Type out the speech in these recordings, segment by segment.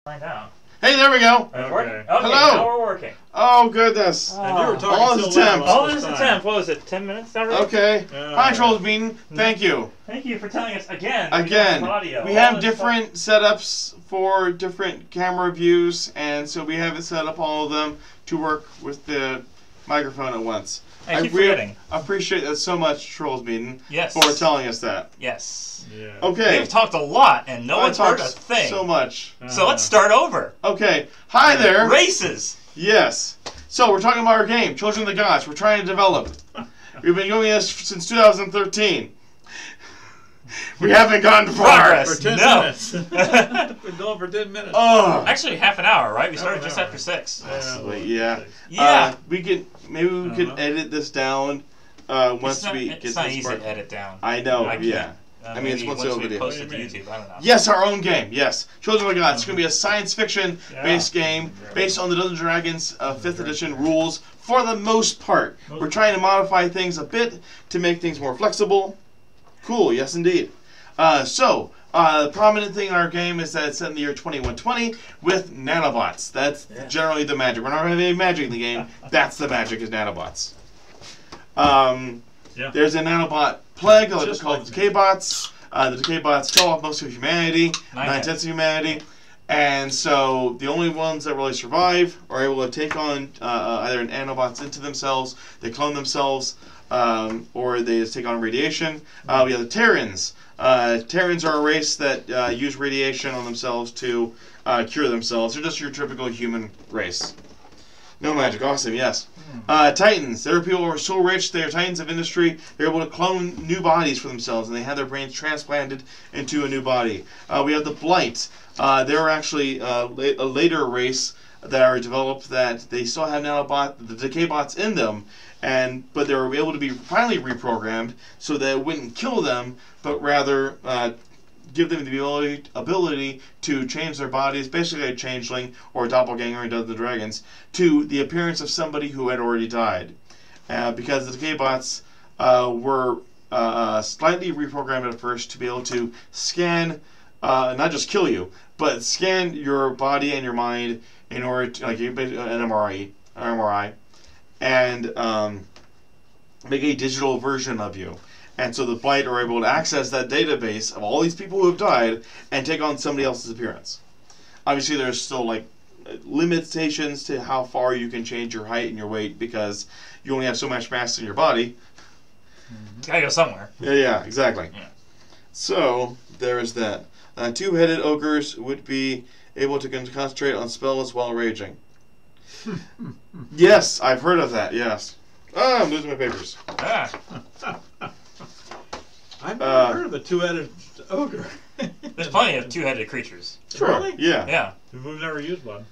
Find out. Hey, there we go. Okay. Okay. Hello. Now we're working. Oh, goodness. And you were talking All so this loud attempt. all Oh, this this is time. temp. What was it? 10 minutes already? Okay. Hi, Trolls Bean. Thank you. Thank you for telling us again. Again, Audio. we have different setups for different camera views, and so we haven't set up all of them to work with the microphone at once. I keep forgetting. Appreciate that so much, Trolls Bean, Yes. for telling us that. Yes. Yeah. Okay. We've talked a lot, and no one's heard a thing. So much. So let's start over. Okay. Hi there. Races. Yes. So we're talking about our game, Children of the Gods. We're trying to develop. We've been doing this since 2013. We haven't gone far. Progress. For 10 No. minutes. We've been going for 10 minutes. Oh. Actually, half an hour, right? We started Half an just hour. after 6. Yeah. Yeah. Maybe we could edit this down once we get It's not this easy part. to edit down. I know. I can't. Yeah. I mean, it's maybe once once over we video. post it What to do you YouTube. I don't know. Yes, our own game. Yes, Children of the Gods. It's going to be a science fiction based game based on the Dungeons & Dragons 5th edition rules for the most part. We're trying to modify things a bit to make things more flexible. Cool. Yes, indeed. The prominent thing in our game is that it's set in the year 2120 with nanobots. That's generally the magic. We're not having any magic in the game. That's the magic, is nanobots. There's a nanobot plague called the Decay-bots. The Decay-bots kill off most of humanity, 9/10 of humanity. And so the only ones that really survive are able to take on either nanobots into themselves, they clone themselves, or they just take on radiation. We have the Terrans. Terrans are a race that use radiation on themselves to cure themselves. They're just your typical human race. No magic. Awesome, yes. Titans. There are people who are so rich, they are titans of industry. They're able to clone new bodies for themselves, and they have their brains transplanted into a new body. We have the Blight. They're actually a later race that are developed that they still have the decay bots in them, but they were able to be finally reprogrammed so that it wouldn't kill them, but rather give them the ability to change their bodies, basically a changeling or a doppelganger in Dungeons & Dragons, to the appearance of somebody who had already died. Because the decay bots were slightly reprogrammed at first to be able to scan, not just kill you, but scan your body and your mind in order to, like an MRI, and make a digital version of you. And so the Blight are able to access that database of all these people who have died and take on somebody else's appearance. Obviously, there's still limitations to how far you can change your height and your weight because you only have so much mass in your body. Gotta go somewhere. Yeah, exactly. Yeah. So there's that. Two-headed ogres would be able to concentrate on spells while raging. Yes, I've heard of that. Yes. Oh, I'm losing my papers. Ah. I've never heard of a two-headed ogre. There's plenty of two-headed creatures. Sure. Really? Yeah. Yeah. We've never used one.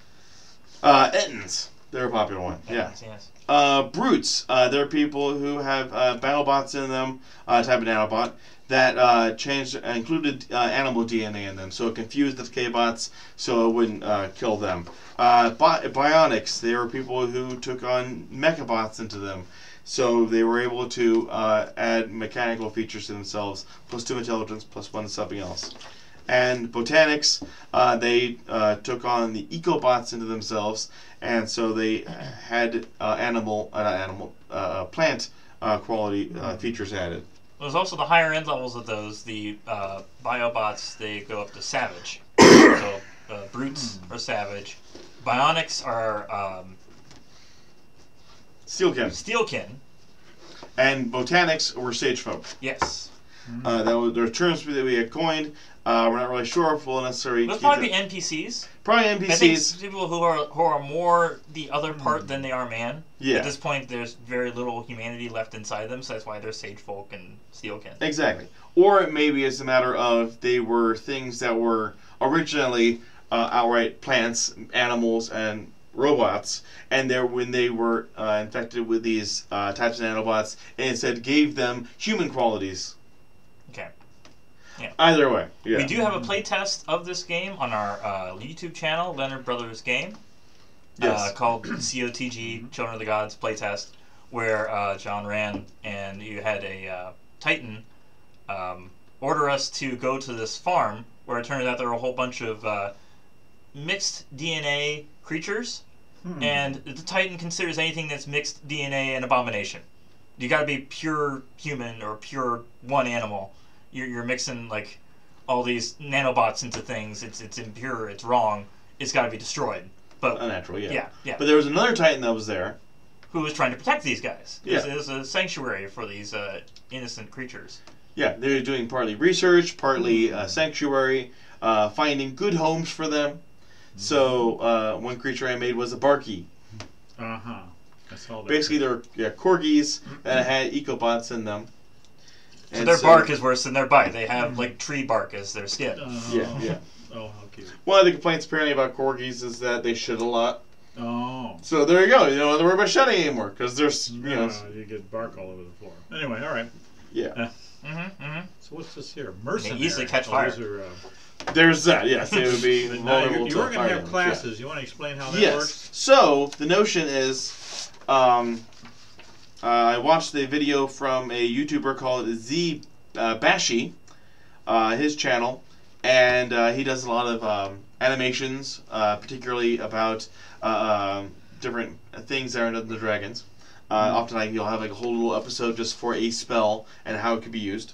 Ettins. They're a popular one. Yeah. Yes. Brutes. They're people who have BattleBots in them, type of nanobot, that included animal DNA in them, so it confused the K-bots so it wouldn't kill them. Bionics. They were people who took on mechabots into them, so they were able to add mechanical features to themselves, +2 intelligence, +1 something else. And Botanics, they took on the ecobots into themselves, and so they had plant quality features added. There's also the higher end levels of those. The biobots, they go up to savage. So brutes are savage. Bionics are steelkin. And Botanics were sagefolk. Yes. That was their terms that we had coined. We're not really sure if we'll necessarily. Those probably be NPCs. Probably NPCs. I think people who are more the other part than they are man. Yeah. At this point, there's very little humanity left inside them, so that's why they're sagefolk and steelkin. Exactly. Or maybe it's a matter of they were things that were originally outright plants, animals, and robots, and when they were infected with these types of nanobots, it instead gave them human qualities. Okay. Yeah. Either way, yeah. We do have a playtest of this game on our YouTube channel, Leonard Brothers Game, called COTG Children of the Gods playtest, where John ran, and you had a Titan order us to go to this farm, where it turned out there were a whole bunch of mixed DNA creatures, and the Titan considers anything that's mixed DNA an abomination. You got to be pure human or pure one animal. You're mixing like all these nanobots into things. It's impure. It's wrong. It's got to be destroyed. But unnatural, yeah. Yeah. But there was another Titan that was there who was trying to protect these guys. Yeah. It was a sanctuary for these innocent creatures. Yeah, they were doing partly research, partly sanctuary, finding good homes for them. So one creature I made was a Barky. Uh-huh. I saw that. Basically, they're corgis that had ecobots in them. So their bark is worse than their bite. They have like tree bark as their skin. Yeah. Oh, how cute. One of the complaints apparently about corgis is that they shit a lot. Oh. So there you go. You don't have to worry about shedding anymore because there's you get bark all over the floor. Anyway, all right. Yeah. So what's this here? Mercenary. They easily catch fire. There's that. Yes, they would be vulnerable you to were going to have damage, classes. Yeah. You want to explain how that Yes. works? So the notion is, I watched the video from a YouTuber called Z Bashi, his channel, and he does a lot of animations, particularly about different things that are in Dungeons & Dragons. Often he'll have like a whole little episode just for a spell and how it could be used.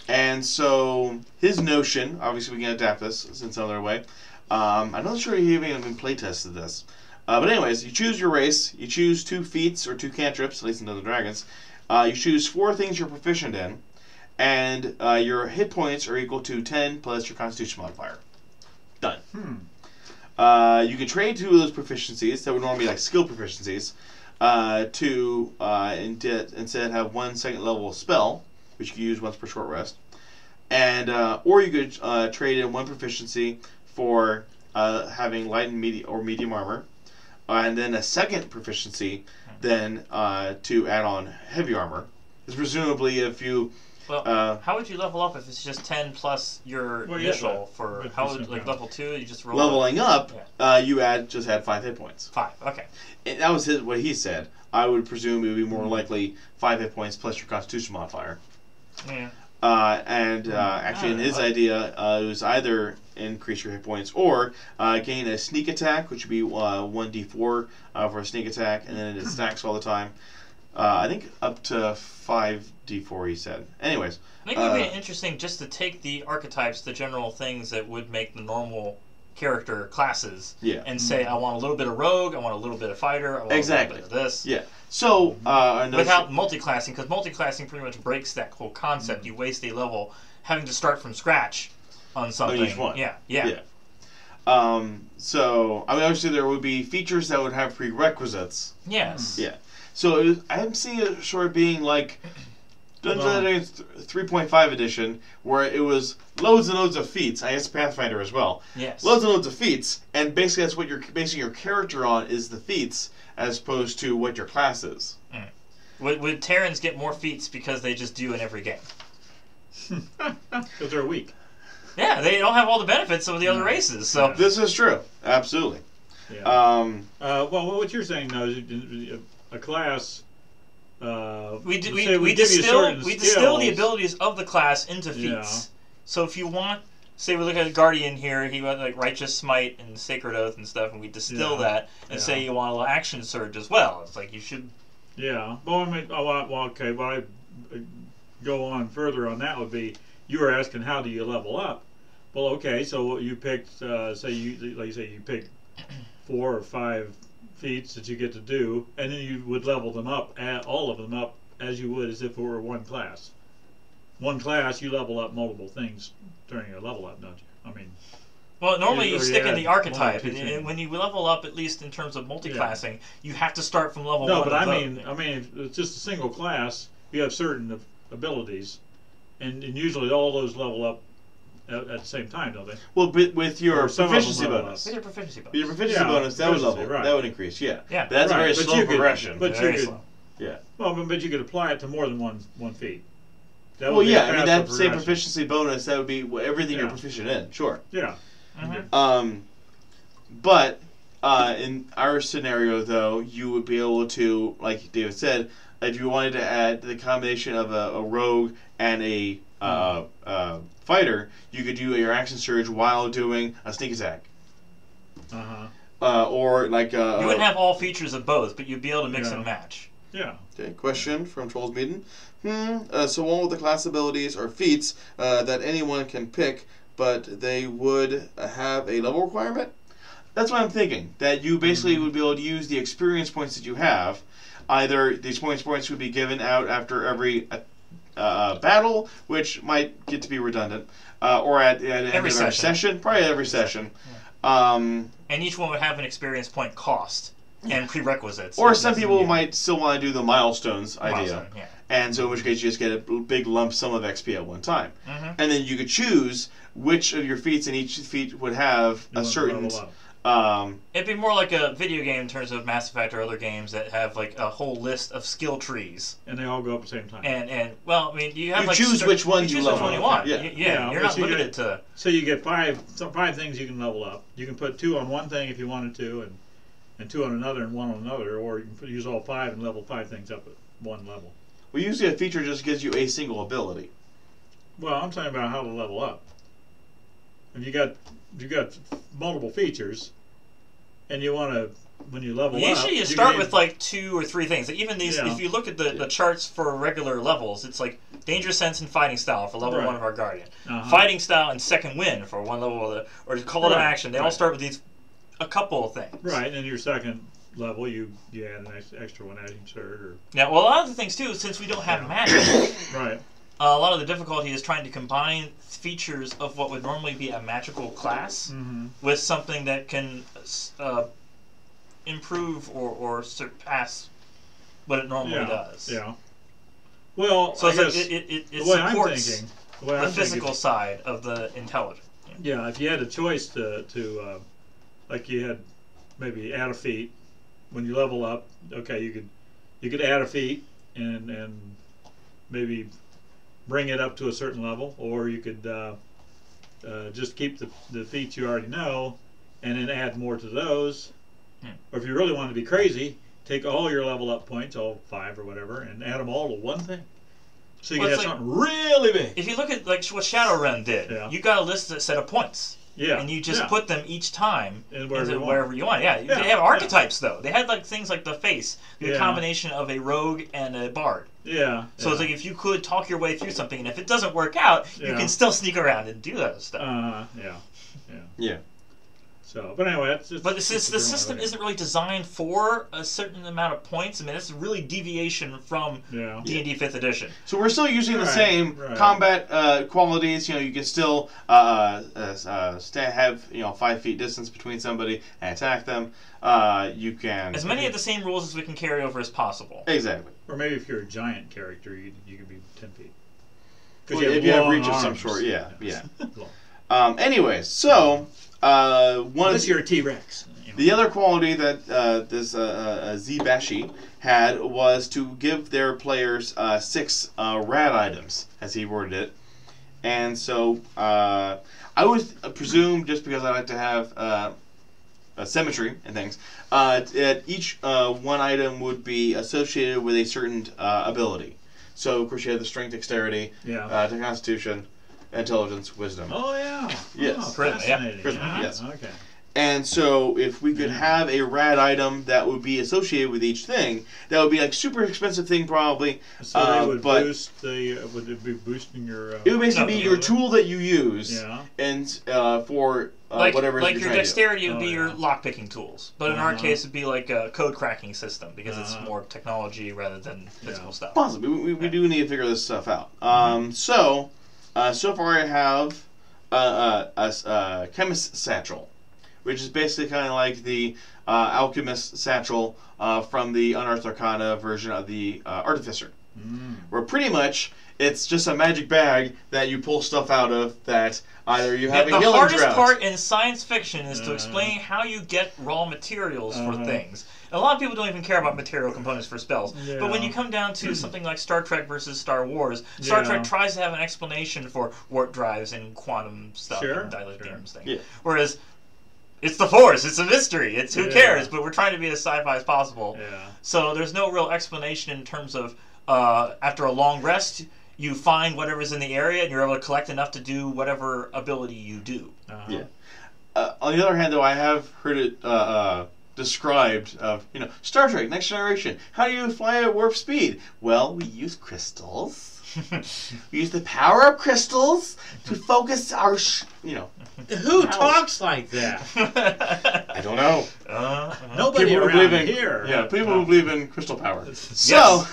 And so his notion, obviously we can adapt this in some other way. I'm not sure he even play tested this. But anyways, you choose your race, you choose 2 feats or 2 cantrips, at least in Dungeons & Dragons. You choose 4 things you're proficient in, and your hit points are equal to 10 plus your constitution modifier. Done. You can trade 2 of those proficiencies that would normally be like skill proficiencies to instead have 1 second level spell, which you can use once per short rest, and or you could trade in 1 proficiency for having light and medium armor, and then a second proficiency then to add on heavy armor. Because presumably if you how would you level up if it's just 10 plus your initial for level 2? You just roll leveling up. You just add 5 hit points. 5. Okay. And that was what he said. I would presume it would be more likely 5 hit points plus your constitution modifier. Yeah. Actually, in his idea, it was either increase your hit points or gain a sneak attack, which would be 1d4 for a sneak attack, and then it stacks all the time. I think up to 5d4, he said. Anyways. I think it would be interesting just to take the archetypes, the general things that would make the normal character classes, and say, I want a little bit of rogue, I want a little bit of fighter, I want a little bit of this. Yeah. So, without multi-classing, because multi-classing pretty much breaks that whole concept. You waste a level having to start from scratch on something. On each one. Yeah. So, I mean, obviously there would be features that would have prerequisites. Yes. Yeah. So, I'm seeing it sort of being like Dungeons & Dragons 3.5 edition, where it was loads and loads of feats. I guess Pathfinder as well. Yes. Loads and loads of feats, and basically that's what you're basing your character on is the feats, as opposed to what your class is. Would Terrans get more feats because they just do in every game? Because they're weak. Yeah, they don't have all the benefits of the other races. So this is true. Absolutely. Yeah. Well, what you're saying now is a class. We distill the abilities of the class into feats. Yeah. So if you want, say we look at a Guardian here, he went like Righteous Smite and Sacred Oath and stuff, and we distill that and say you want a little action surge as well. It's like you should. Yeah. Well, I mean, okay, but I go on further on that would be you were asking how do you level up? Well, okay, so you picked say you picked 4 or 5 feats that you get to do, and then you would level them up, add all of them up as you would as if it were one class. One class, you level up multiple things during your level up, don't you? I mean, well, normally you stick in the archetype, and when you level up, at least in terms of multi-classing, you have to start from level 1. No, but I mean, if it's just a single class, you have certain abilities, and usually all those level up at the same time, don't they? Well, but with your proficiency bonus. With your proficiency bonus. With your proficiency bonus, that would level. Right. That would increase, yeah. Yeah. But that's a very slow progression. Very slow. Yeah. Well, but you could apply it to more than one feat. Well, yeah, I mean, that same proficiency bonus, that would be everything you're proficient in, sure. Yeah. But in our scenario, though, you would be able to, like David said, if you wanted to add the combination of a rogue and a fighter, you could do your action surge while doing a sneak attack. Or like you wouldn't have all features of both, but you'd be able to mix and match. Yeah. Okay. Question from Trolls Meeting. So one with the class abilities or feats that anyone can pick, but they would have a level requirement. That's what I'm thinking. That you basically would be able to use the experience points that you have. Either these points would be given out after every battle, which might get to be redundant, or at the end of every session. Probably every session. Yeah. And each one would have an experience point cost and prerequisites. Or some people might still want to do the milestones idea. Yeah. And so in which case you just get a big lump sum of XP at one time. And then you could choose which of your feats, and each feat would have a certain... it'd be more like a video game in terms of Mass Effect or other games that have like a whole list of skill trees, and they all go up at the same time. And well, I mean, you have choose which one you level. Which one you want. Yeah, you're not limited to. So you get five things you can level up. You can put 2 on one thing if you wanted to, and 2 on another, and 1 on another, or you can use all 5 and level 5 things up at one level. Well, usually a feature just gives you a single ability. Well, I'm talking about how to level up. If you got multiple features, and you want to, when you level up... Usually you start with like 2 or 3 things. Even these, if you look at the charts for regular levels, it's like Danger Sense and Fighting Style for level 1 of our Guardian. Fighting Style and Second Wind for one level of or Call to Action. They all start with a couple of things. Right, and then your second level, you add an extra one, adding surge. Or... Yeah, well, a lot of the things, too, since we don't have magic... Right. A lot of the difficulty is trying to combine features of what would normally be a magical class with something that can improve or surpass what it normally does. Yeah. Well, so it supports the physical side of the intelligence. Yeah, if you had a choice to like you had maybe add a feat when you level up. Okay, you could add a feat and maybe bring it up to a certain level, or you could just keep the feats you already know and then add more to those. Or if you really want to be crazy, take all your level up points, all 5 or whatever, and add them all to one thing. So you can have something really big. If you look at like what Shadowrun did, you got a list set of points. Yeah. And you just put them each time wherever you want. Yeah. They have archetypes though. They had like things like the face, the combination of a rogue and a bard. Yeah. So it's like if you could talk your way through something, and if it doesn't work out, you can still sneak around and do that stuff. Yeah. So, but anyway, but since the system isn't really designed for a certain amount of points, I mean, it's really deviation from D&D 5th edition. So we're still using the same combat qualities. You know, you can still have 5 feet distance between somebody and attack them. You can as many of the same rules as we can carry over as possible. Exactly. Or maybe if you're a giant character, you could be 10 feet. Well, if you have reach of some sort, yeah. Anyways, so. Unless you're a T-Rex. The other quality that this Zibashi had was to give their players 6 rad items, as he worded it. And so I would presume, just because I like to have symmetry and things, that each one item would be associated with a certain ability. So, of course, you have the strength, dexterity, the constitution, intelligence, wisdom. Oh, yeah. Yes. Oh, fascinating. Charisma, yes. Okay. And so if we could have a rad item that would be associated with each thing, that would be like super expensive thing probably. So they would boost the, would it be boosting your... it would basically be your tool that you use and for whatever like you're your trying dexterity to do. would be your lock-picking tools. But in our case, it'd be like a code-cracking system because it's more technology rather than physical stuff. Possibly. We do need to figure this stuff out. So far I have a chemist's satchel, which is basically kind of like the alchemist satchel from the Unearthed Arcana version of the Artificer, where pretty much it's just a magic bag that you pull stuff out of that either you have a healing drought. The hardest part in science fiction is to explain how you get raw materials for things. And a lot of people don't even care about material components for spells. Yeah. But when you come down to something like Star Trek versus Star Wars, Star Trek tries to have an explanation for warp drives and quantum stuff and dilithium things. Yeah. Whereas it's the Force, it's a mystery, it's who cares, but we're trying to be as sci-fi as possible. Yeah. So there's no real explanation in terms of after a long rest, you find whatever's in the area, and you're able to collect enough to do whatever ability you do. Yeah. On the other hand, though, I have heard it described of, Star Trek, Next Generation. How do you fly at warp speed? Well, we use crystals. We use the power of crystals to focus our, Who talks like that? I don't know. Nobody people around who believe in, here. Yeah, people who believe in crystal power. So,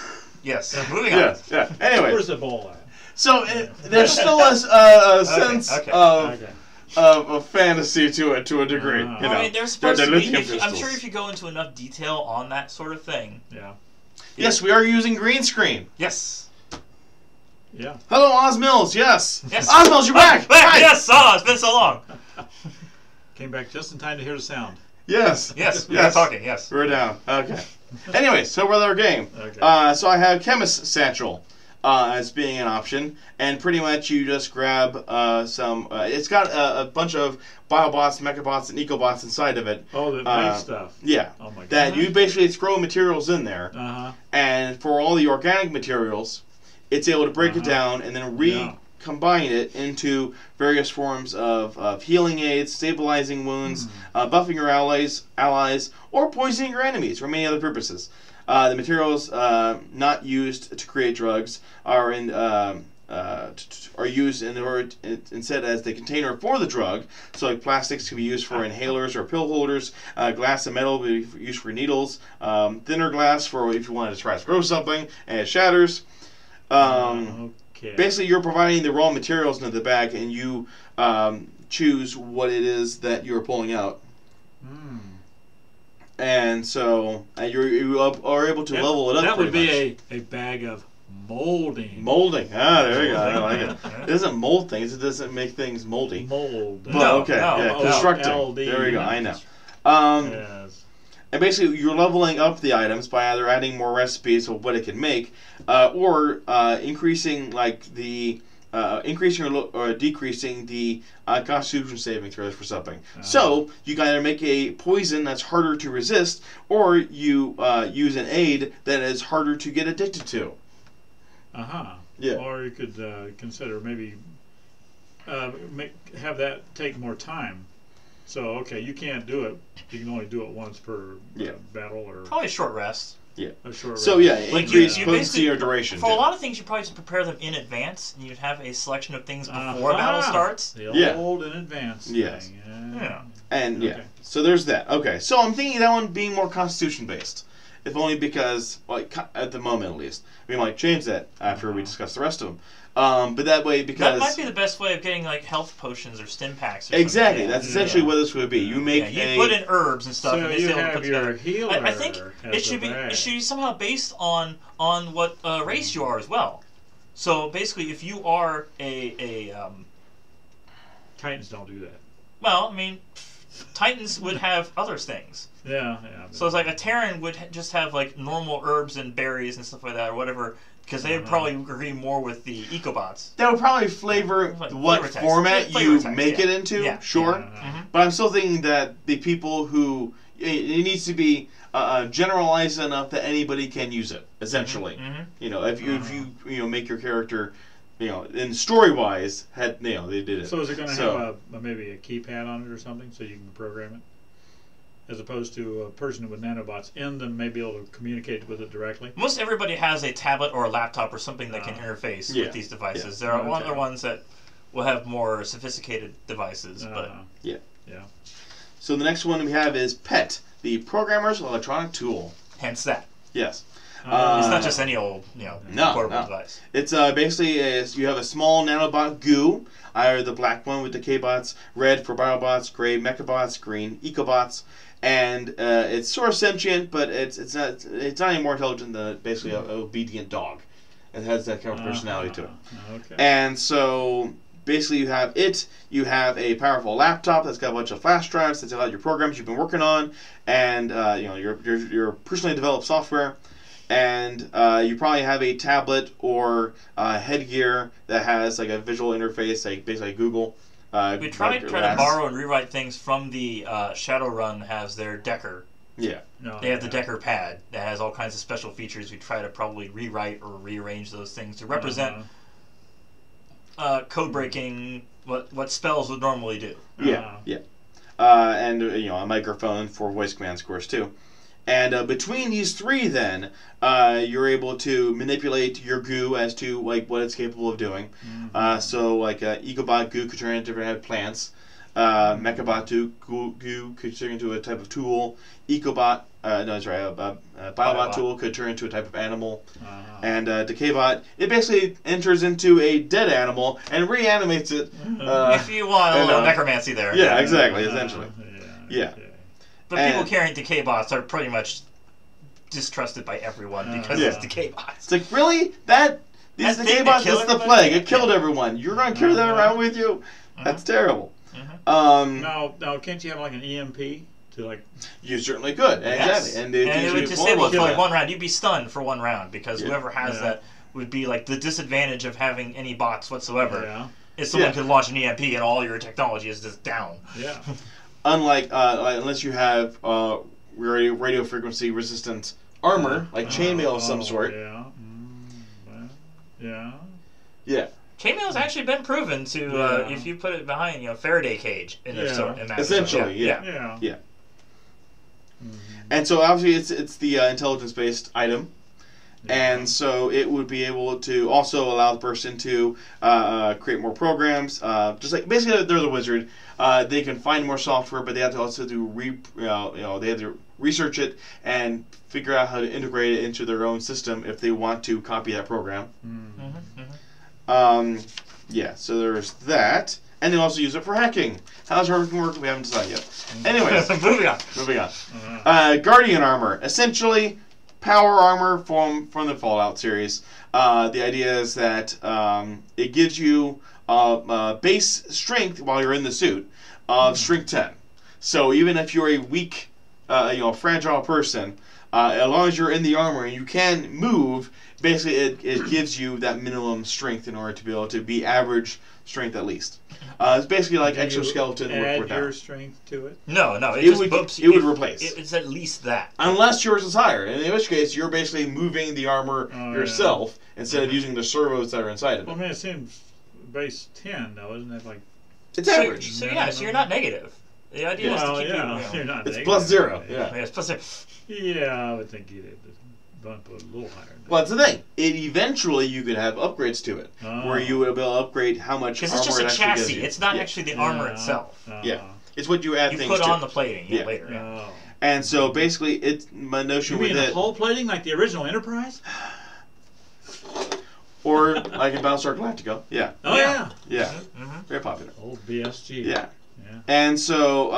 yes. Moving on. Yeah. Anyway. Where's the bowl at? So there's still a sense of fantasy to it to a degree. I mean, there's supposed to be. I'm sure if you go into enough detail on that sort of thing. Yeah. Yes, we are using green screen. Yes. Yeah. Hello, Oz Mills. Yes. Yes. Oz Mills, you're back. Yes. It's been so long. Came back just in time to hear the sound. Yes. Yes. We're talking. Yes. We're down. Okay. Anyway, so with our game. Okay. So I have Chemist Satchel as being an option, and pretty much you just grab some. It's got a bunch of Biobots, Mechabots, and Ecobots inside of it. Oh, the nice stuff. Yeah. Oh my God. That you basically throw materials in there, and for all the organic materials, it's able to break it down and then recombine it into various forms of healing aids, stabilizing wounds, buffing your allies, or poisoning your enemies, or many other purposes. The materials not used to create drugs are used instead as the container for the drug. So like plastics can be used for inhalers or pill holders. Glass and metal will be used for needles. Thinner glass for if you want to try to throw something and it shatters. Basically, you're providing the raw materials into the bag, and you choose what it is that you're pulling out. And so you are able to level it up. That would be a bag of molding. Molding. There you go. I like it. It doesn't mold things. It doesn't make things moldy. Mold. Constructing. There you go. I know. Yes. And basically, you're leveling up the items by either adding more recipes of what it can make, or increasing or decreasing the Constitution saving throws for something. So you can either make a poison that's harder to resist, or you use an aid that is harder to get addicted to. Yeah. Or you could consider maybe have that take more time. So, okay, you can't do it. You can only do it once per battle, or probably a short rest. Yeah. A short rest. So increase potency or duration. For a lot of things, you probably just prepare them in advance, and you'd have a selection of things before battle starts. The old in advance. Yes. Thing. And so there's that. Okay, so I'm thinking that one being more Constitution based, if only because, at the moment at least, we might change that after we discuss the rest of them. But that way, because that might be the best way of getting health potions or stim packs. Or exactly, that's essentially what this would be. You make you put in herbs and stuff. So and you have your healer. I think it should be somehow based on what race you are as well. So basically, if you are a Titans don't do that. Well, I mean, Titans would have other things. Yeah. So it's like a Terran would just have normal herbs and berries and stuff like that, or whatever. Because they would probably agree more with the Ecobots. That would probably flavor what format you make it into, sure. But I'm still thinking that the people who... It needs to be generalized enough that anybody can use it, essentially. If you make your character... and story-wise, they did it. So is it going to have maybe a keypad on it or something, so you can program it? As opposed to a person with nanobots in them may be able to communicate with it directly? Most everybody has a tablet or a laptop or something that can interface with these devices. There are other ones that will have more sophisticated devices. Yeah. So the next one we have is PET, the Programmer's Electronic Tool. Hence that. Yes. It's not just any old, portable device. It's basically you have a small nanobot goo, either the black one with the K-bots, red for Biobots, gray Mechabots, green Ecobots, and it's sort of sentient, but it's not any more intelligent than basically an obedient dog. It has that kind of personality to it. Okay. And so basically you have a powerful laptop that's got a bunch of flash drives that's got your programs you've been working on, and your personally developed software. And you probably have a tablet or headgear that has a visual interface, basically Google. We try to borrow and rewrite things from the Shadowrun has their Decker. Yeah. They have the Decker pad that has all kinds of special features. We try to probably rewrite or rearrange those things to represent code breaking what spells would normally do. Yeah, yeah. And a microphone for voice commands, of course, too. And between these three, then, you're able to manipulate your goo as to like what it's capable of doing. So, like, Ecobot goo could turn into different plants. Mechabot goo could turn into a type of tool. Ecobot, Biobot tool could turn into a type of animal. And Decabot, it basically enters into a dead animal and reanimates it. If you want a little necromancy there. Yeah, exactly, essentially. Yeah. Okay. But people carrying decay bots are pretty much distrusted by everyone because it's decay bots. It's like, really? These decay bots, it's the plague. It killed everyone. You're going to carry that around with you? That's terrible. Now, can't you have like an EMP to like? You certainly could. Yes. Exactly. And it would disable it for like 1 round. You'd be stunned for 1 round because whoever has that would be like the disadvantage of having any bots whatsoever. Yeah. Is someone could launch an EMP and all your technology is just down. Yeah. Unlike, unless you have radio frequency resistant armor, like chainmail of some sort. Yeah. Yeah. Chainmail has actually been proven to, if you put it behind, Faraday cage in that essentially, yeah. And so obviously it's the intelligence-based item. And so it would be able to also allow the person to create more programs. Just like basically they're the wizard. They can find more software, but they have to also they have to research it and figure out how to integrate it into their own system if they want to copy that program. So there's that. And they also use it for hacking. How does hacking work? We haven't decided yet. Anyways, moving on. Guardian armor, essentially power armor from the Fallout series. The idea is that it gives you base strength while you're in the suit of strength 10. So even if you're a weak, fragile person, as long as you're in the armor and you can move, basically it gives you that minimum strength in order to be able to be average strength at least. It's basically like exoskeleton. Add your strength to it? No. It would replace. It's at least that. Unless yours is higher, in which case you're basically moving the armor yourself instead of using the servos that are inside of it. Well, I mean, it seems base 10 though, isn't it? Like it's average. So you're not negative. The idea is to keep you're not it's negative. plus 0. Yeah. It's plus 0. Yeah, I would think you'd bump it a little higher. Well, that's the thing. Eventually you could have upgrades to it, where you would be able to upgrade how much armor it actually gives you. Because it's just a chassis. It's not actually the armor itself. Yeah. It's what you add things to. You put on the plating later. Yeah. And so basically, it's my notion with it. You mean the whole hull plating like the original Enterprise? Or like in Battlestar Galactica. Yeah. Oh, yeah. Yeah. Very popular. Old BSG. Yeah. And so,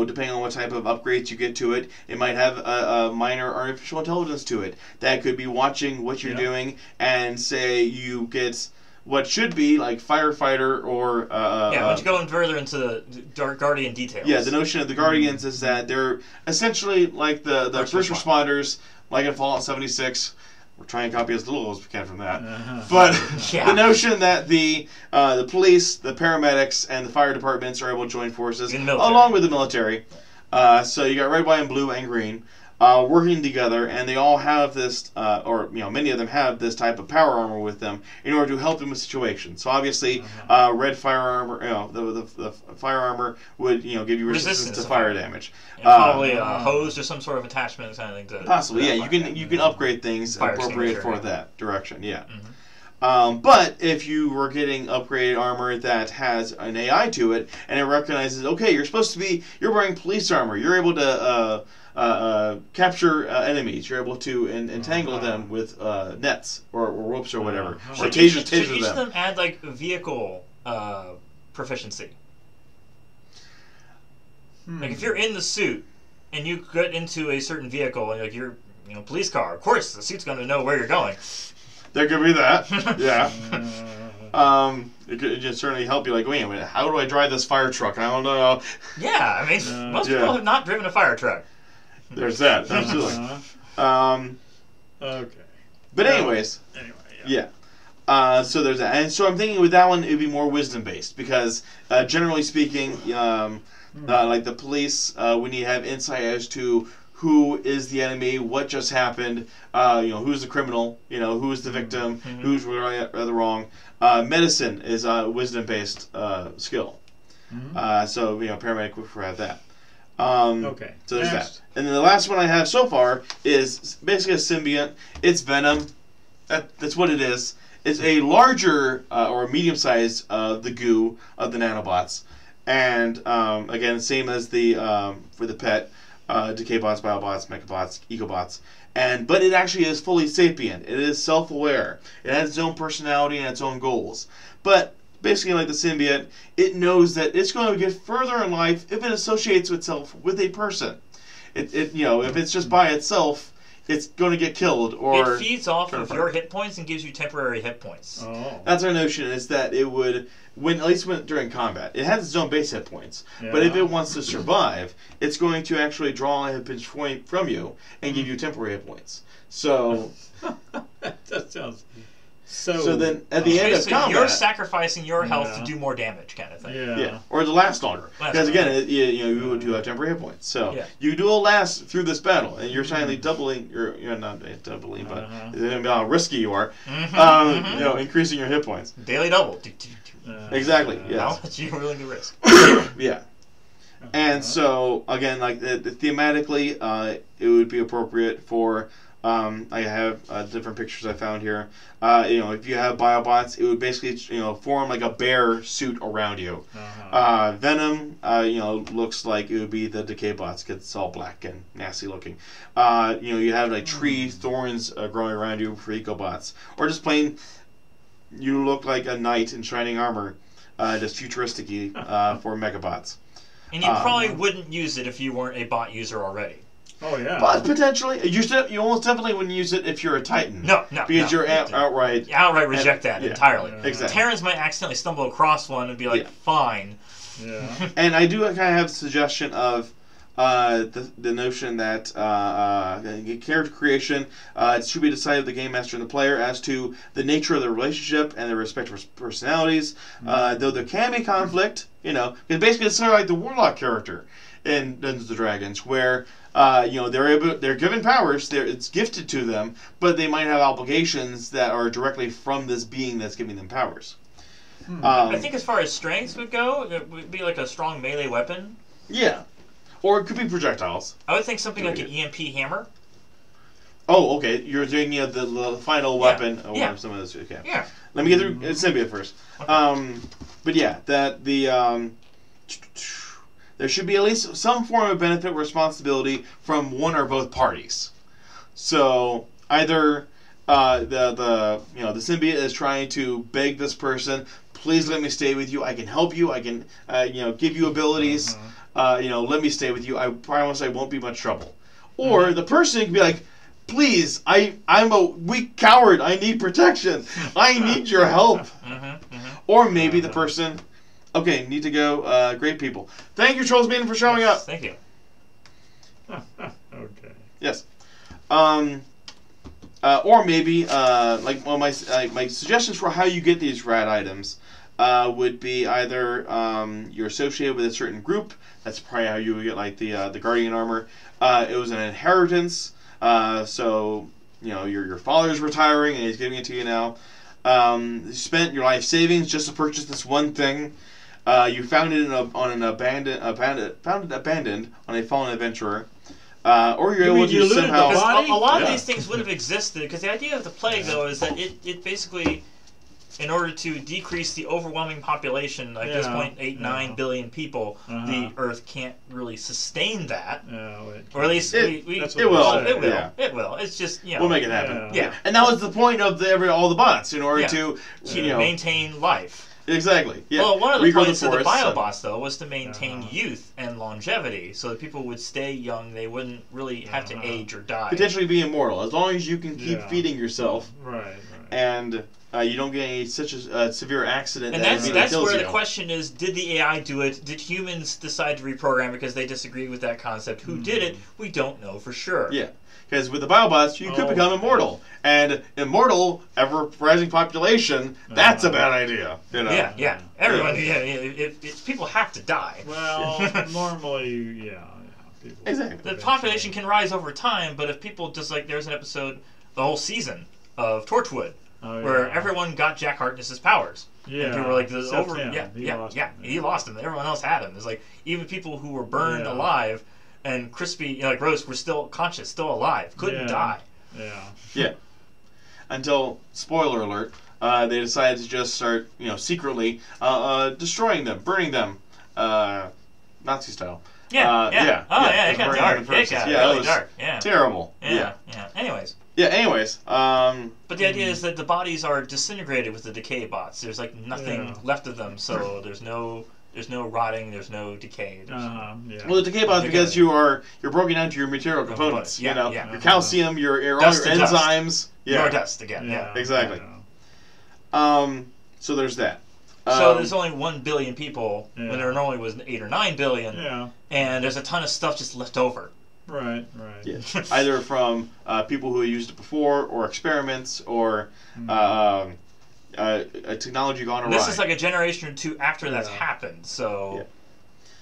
depending on what type of upgrades you get to it, it might have a minor artificial intelligence to it that could be watching what you're doing and say you get what should be like firefighter or... once you go in further into the Guardian details. Yeah, the notion of the Guardians is that they're essentially like the first responders, like in Fallout 76. We're trying to copy as little as we can from that. But the notion that the police, the paramedics, and the fire departments are able to join forces along with the military. So you got red, white, and blue, and green working together, and they all have this, many of them have this type of power armor with them in order to help them with situations. So obviously, red fire armor, the fire armor would give you resistance to fire damage. Probably a hose or some sort of attachment kind of thing to possibly, you can upgrade things appropriate for that direction. Yeah. But if you were getting upgraded armor that has an AI to it, and it recognizes, okay, you're wearing police armor, you're able to capture enemies, you're able to entangle them with nets or ropes or whatever, or taser should each them. of them add like vehicle proficiency? Like if you're in the suit and you get into a certain vehicle and like you're police car, of course the suit's going to know where you're going. There could be that. Yeah. It could just certainly help you. Like, wait a minute, how do I drive this fire truck? I don't know. Yeah, I mean, most people have not driven a fire truck. There's that. Absolutely. Okay. But anyways. Anyway. Yeah. So there's that, and so I'm thinking with that one it'd be more wisdom based because generally speaking, like the police, we need to have insight as to who is the enemy, what just happened, who's the criminal, who's the victim, who's right or the wrong. Medicine is a wisdom-based skill. So, paramedic would have that. Okay. So there's that. And then the last one I have so far is basically a symbiont. It's Venom. That's what it is. It's a larger or a medium-sized the goo of the nanobots. And, again, same as the for the pet, decay bots, biobots, mechabots, ecobots. But it actually is fully sapient. It is self-aware. It has its own personality and its own goals. But basically, like the symbiote, it knows that it's going to get further in life if it associates itself with a person. If it's just by itself, it's going to get killed or. It feeds off of your hit points and gives you temporary hit points. Oh. That's our notion. Is that it would at least during combat, it has its own base hit points. Yeah. But if it wants to survive, it's going to actually draw a hit point from you and give you temporary hit points. So. That sounds. So then, at the end of combat, you're sacrificing your health to do more damage, kind of thing. Yeah. Or to last longer. Because again, you do have temporary hit points. So you do last through this battle, and you're suddenly doubling. You're not doubling, but how risky you are. Increasing your hit points. Daily double. Exactly. Yes. How much are you willing to risk? Yeah. And so again, like thematically, it would be appropriate for. I have different pictures I found here. If you have biobots, it would basically form like a bear suit around you. Venom, looks like it would be the decay bots because it's all black and nasty looking. You have like tree thorns growing around you for ecobots, or just plain you look like a knight in shining armor, just futuristic-y for megabots. And you probably wouldn't use it if you weren't a bot user already. Oh yeah. But potentially, you almost definitely wouldn't use it if you're a Titan. No. Because you're outright reject that entirely. Yeah. Exactly. Terrans might accidentally stumble across one and be like, fine. Yeah. And I do kind of have a suggestion of the notion that character creation it should be decided by the game master and the player as to the nature of the relationship and their respective personalities. Though there can be conflict, because basically it's sort of like the warlock character in Dungeons & Dragons, where they're given powers, it's gifted to them, but they might have obligations that are directly from this being that's giving them powers. I think as far as strengths would go, it would be like a strong melee weapon. Yeah. Or it could be projectiles. I would think something like an EMP hammer. Oh, okay. You're doing the final weapon. Or some of this. Okay. Yeah. Let me get through symbiote first. Okay. But yeah, that there should be at least some form of benefit or responsibility from one or both parties. So either the symbiote is trying to beg this person, please let me stay with you. I can help you. I can give you abilities. Let me stay with you. I promise I won't be much trouble. Or the person can be like, please, I'm a weak coward. I need protection. I need your help. Or maybe the person, okay, need to go. Great people. Thank you, Trolls Maiden, for showing up. Thank you. Okay. Yes. Or maybe my suggestions for how you get these rad items would be either you're associated with a certain group. That's probably how you would get like the Guardian armor. It was an inheritance. So your father's retiring and he's giving it to you now. You spent your life savings just to purchase this one thing. You found it abandoned on a fallen adventurer. Or you're able to somehow. A lot of these things would have existed because the idea of the plague, though, is that it basically, in order to decrease the overwhelming population, at this point 9 billion people, the Earth can't really sustain that. Or at least it will. It will. It's just we'll make it happen. Yeah. And that was the point of all the bots in order to maintain life. Exactly. Yeah. Well, one of the points of the biobots, though, was to maintain youth and longevity, so that people would stay young. They wouldn't really have to age or die. Potentially be immortal, as long as you can keep feeding yourself. Right. And you don't get such a severe accident. And that's where the question is: did the AI do it? Did humans decide to reprogram because they disagreed with that concept? Who did it? We don't know for sure. Yeah. Because with the biobots, you could become immortal. And immortal, ever-rising population, that's a bad idea. Yeah. Everyone, if people have to die. Well, normally, people. Exactly. The population can rise over time, but if people just like there's an episode, the whole season of Torchwood, where everyone got Jack Harkness's powers. Yeah. And people were like, He lost him. Everyone else had him. It's like even people who were burned alive and crispy, like roast, were still conscious, still alive, couldn't die. Yeah. Yeah. Until, spoiler alert, they decided to just start, secretly destroying them, burning them, Nazi style. It got dark. It got really dark. Yeah. Terrible. Yeah. Anyways. But the idea is that the bodies are disintegrated with the decay bots. There's like nothing left of them, so there's no rotting, there's no decay. Well, the decay bots, because you're broken down to your material components. Your calcium, all your enzymes. Your dust again. Yeah. Exactly. So there's that. So there's only 1 billion people when there normally was 8 or 9 billion. Yeah. And there's a ton of stuff just left over. Right. Yeah. Either from people who used it before, or experiments, or a technology gone awry. This is like a generation or two after that's happened, so.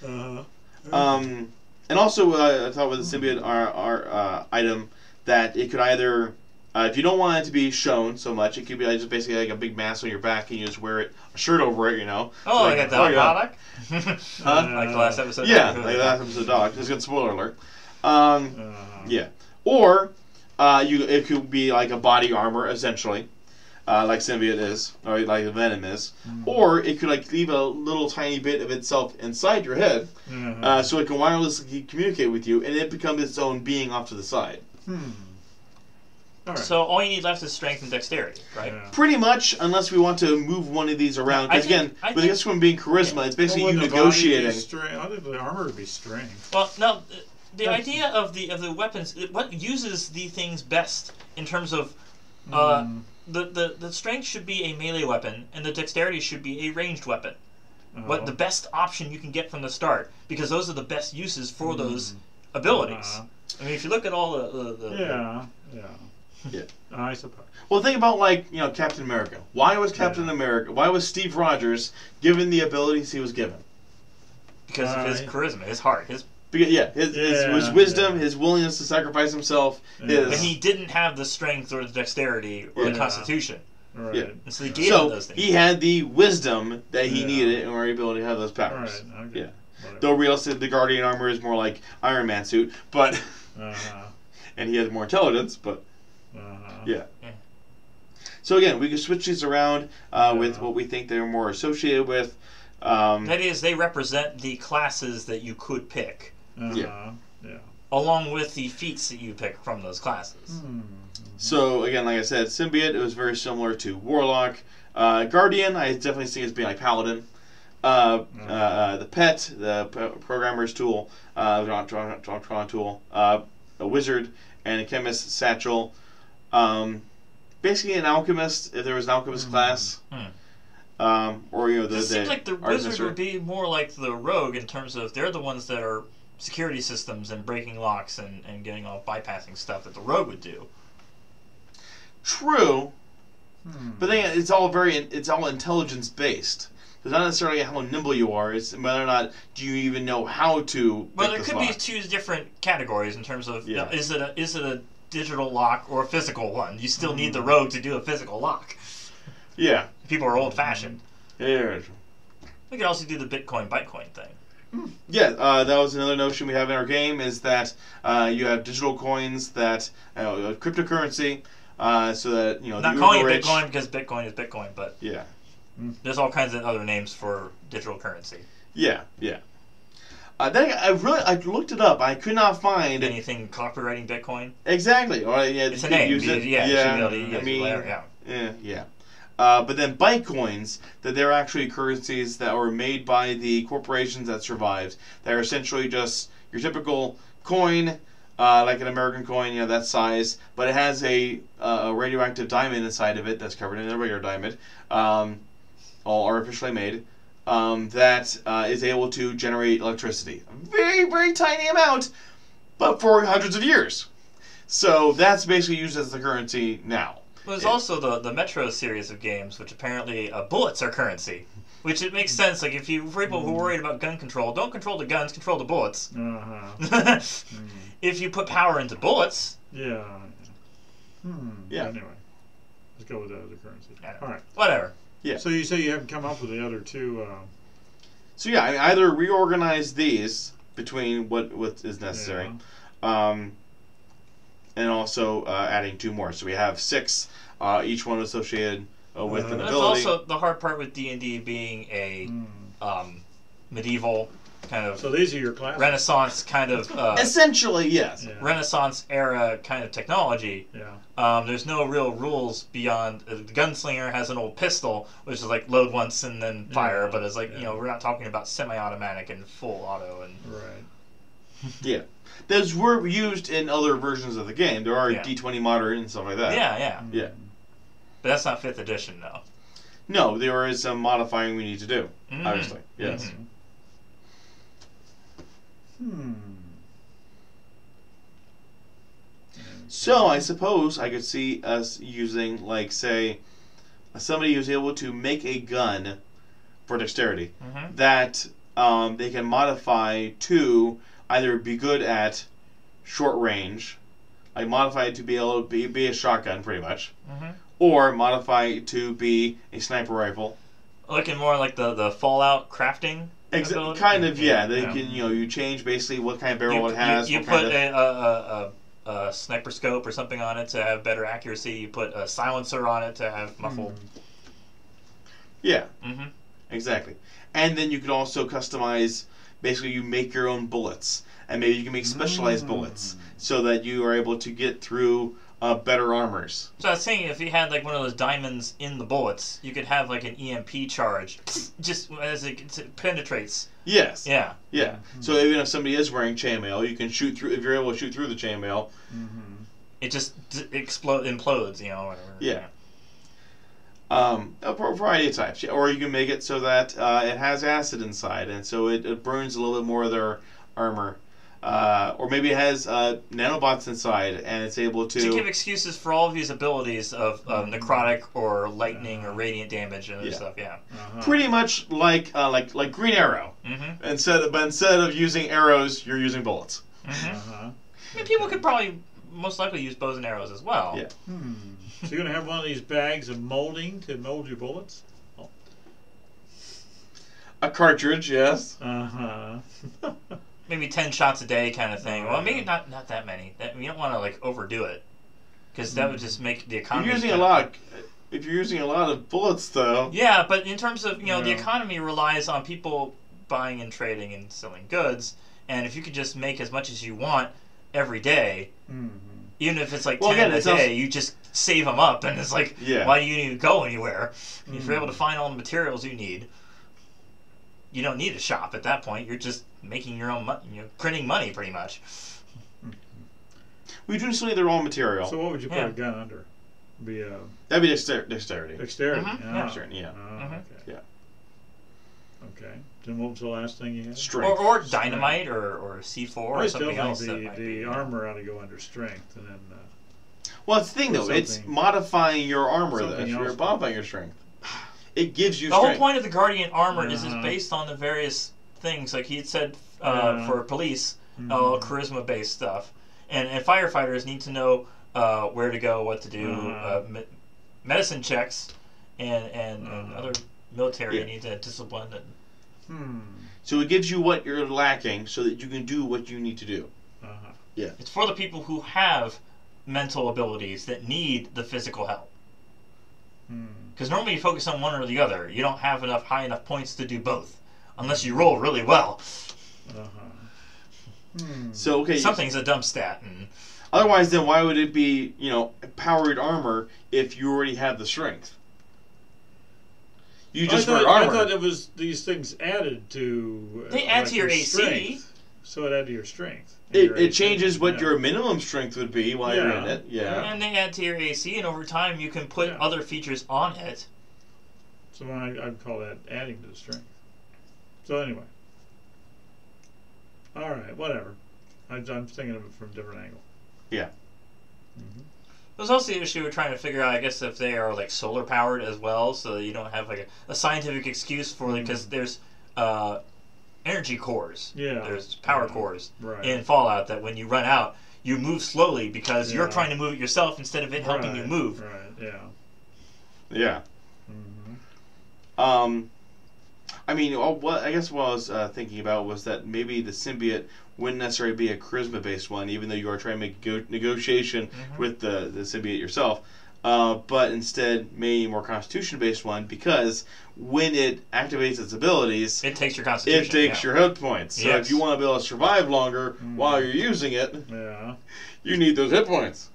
Yeah. And also, I thought with the symbiote our item that it could either, if you don't want it to be shown so much, it could be just basically like a big mask on your back, and you just wear a shirt over it, Oh, like a dog product? Like the last episode. Yeah, like the last episode of Dog. Just a spoiler alert. Yeah. Or it could be like a body armor, essentially, like symbiote is, or like Venom is. Or it could like leave a little tiny bit of itself inside your head, so it can wirelessly communicate with you, and it becomes its own being off to the side. All right. So all you need left is strength and dexterity, right? Yeah. Pretty much, unless we want to move one of these around. Because again, with this one being charisma, it's basically you negotiating. I think the armor would be strength. Well, no. The idea of the weapons, what uses the things best in terms of the strength should be a melee weapon and the dexterity should be a ranged weapon. What the best option you can get from the start, because those are the best uses for those abilities. I mean, if you look at all the yeah, I suppose. Well, think about Captain America. Why was Captain America? Why was Steve Rogers given the abilities he was given? Because of his charisma, his heart, his wisdom, his willingness to sacrifice himself. But he didn't have the strength or the dexterity or the constitution. Right. Yeah. And so he gave him those things. He had the wisdom that he needed in order to be able to have those powers. Right. Okay. Yeah. Though realistically, the Guardian armor is more like Iron Man suit, but and he has more intelligence, but yeah. So again, we can switch these around with what we think they're more associated with. That is, they represent the classes that you could pick. Along with the feats that you pick from those classes. So again, like I said, symbiote, it was very similar to warlock. Guardian, I definitely see as being like paladin. The pet, the programmer's tool, Tron tool, a wizard, and a chemist satchel. Basically an alchemist, if there was an alchemist class. Or it seems like the wizard would be more like the rogue in terms of they're the ones that are security systems and breaking locks and getting all bypassing stuff that the rogue would do. True, but then it's all intelligence based. It's not necessarily how nimble you are. It's whether or not do you even know how to. Well, there could be two different categories in terms of is it a digital lock or a physical one? You still need the rogue to do a physical lock. Yeah. People are old-fashioned. Yeah. We could also do the Bitcoin thing. Yeah, that was another notion we have in our game, is that you have digital coins that cryptocurrency, so that not calling it Bitcoin because Bitcoin is Bitcoin, but yeah, there's all kinds of other names for digital currency. Yeah. Then I looked it up. I could not find anything copywriting Bitcoin. Exactly. Or it's a name. Use it. Yeah. But then Bytecoins, that they're actually currencies that were made by the corporations that survived. They're essentially just your typical coin, like an American coin, that size, but it has a radioactive diamond inside of it that's covered in a regular diamond, all artificially made, that is able to generate electricity. A very, very tiny amount, but for hundreds of years. So that's basically used as the currency now. There's also the Metro series of games, which apparently bullets are currency. Which it makes sense. Like, if you, for people who are worried about gun control, don't control the guns, control the bullets. If you put power into bullets... Yeah. Yeah. Anyway, let's go with the other currency. All right. Whatever. Yeah. So you say you haven't come up with the other two... So yeah, I either reorganize these between what is necessary, and also adding 2 more. So we have 6, each one associated with an That's ability. also the hard part with D&D being a medieval kind of... So these are your classes? Renaissance kind of... essentially, yes. Yeah. Renaissance era kind of technology. Yeah. There's no real rules beyond... the gunslinger has an old pistol, which is like load once and then fire, but it's like, you know, we're not talking about semi-automatic and full auto. And Right. Yeah. Those were used in other versions of the game. There are D20 modern and stuff like that. Yeah. Yeah. But that's not 5th edition, though. No, there is some modifying we need to do, obviously. Yes. So I suppose I could see us using, like, say, somebody who's able to make a gun for dexterity that they can modify to either be good at short range, like modify it to be able to be a shotgun, pretty much, or modify it to be a sniper rifle. Looking more like the Fallout crafting. Kind of, yeah. They can, you know, you change basically what kind of barrel it has. You put a sniper scope or something on it to have better accuracy. You put a silencer on it to have muffled. Yeah. Exactly. And then you could also customize. Basically, you make your own bullets, and maybe you can make specialized bullets so that you are able to get through better armors. So I was saying, if you had like one of those diamonds in the bullets, you could have like an EMP charge, just as it penetrates. Yes. Yeah. Yeah. So even if somebody is wearing chainmail, you can shoot through. If you're able to shoot through the chainmail, it just implodes. You know. Whatever. Yeah. A variety of types, or you can make it so that it has acid inside, and so it burns a little bit more of their armor. Or maybe it has nanobots inside, and it's able to give excuses for all of these abilities of necrotic or lightning or radiant damage and other stuff. Yeah, pretty much like Green Arrow. Instead of using arrows, you're using bullets. I mean, people could probably most likely use bows and arrows as well. Yeah. So you're going to have one of these bags of molding to mold your bullets? A cartridge, yes. Maybe 10 shots a day kind of thing. Well, maybe not that many. You don't want to like overdo it, because that would just make the economy. If you're using a lot of bullets, though. Yeah, but in terms of the economy relies on people buying and trading and selling goods, and if you could just make as much as you want every day, even if it's like 10 a day, you just save them up, and it's like, why do you need to go anywhere? If you're able to find all the materials you need, you don't need a shop at that point. You're just making your own money, printing money pretty much. We do still need the raw material. So what would you put a gun under? That'd be dexterity. Dexterity. Dexterity, yeah. Okay. Yeah. Okay. Then what was the last thing you had? Strength. Or dynamite or C4 or something else. The armor ought to go under strength, and then. Well, it's the thing though. It's modifying your armor. You're modifying your strength. It gives you strength. The whole point of the Guardian armor is it's based on the various things. Like he had said for police, charisma-based stuff. And firefighters need to know where to go, what to do, medicine checks, and other military need to discipline. So it gives you what you're lacking so that you can do what you need to do. Yeah. It's for the people who have mental abilities that need the physical help. Because normally you focus on one or the other. You don't have high enough points to do both, unless you roll really well. So something's a dumb stat. Otherwise, then why would it be powered armor if you already have the strength? You just wear armor. I thought it was these things added to. They add to your AC. Strength, so it added to your strength. It changes what your minimum strength would be while you're in it. Yeah. And they add to your AC, and over time you can put other features on it. So I'd call that adding to the strength. So anyway. All right, whatever. I'm thinking of it from a different angle. Yeah. There's also the issue of trying to figure out, I guess, if they are like solar powered as well, so that you don't have like a scientific excuse for like, because there's energy cores. Yeah. There's power cores right. in Fallout that when you run out, you move slowly because you're trying to move it yourself instead of it helping you move. Right. Yeah. Yeah. I mean, what I guess what I was thinking about was that maybe the symbiote wouldn't necessarily be a charisma-based one, even though you are trying to make negotiation with the symbiote yourself. But instead, maybe a more constitution-based one, because when it activates its abilities, it takes your constitution. It takes your hit points. So if you want to be able to survive longer while you're using it, you need those hit points.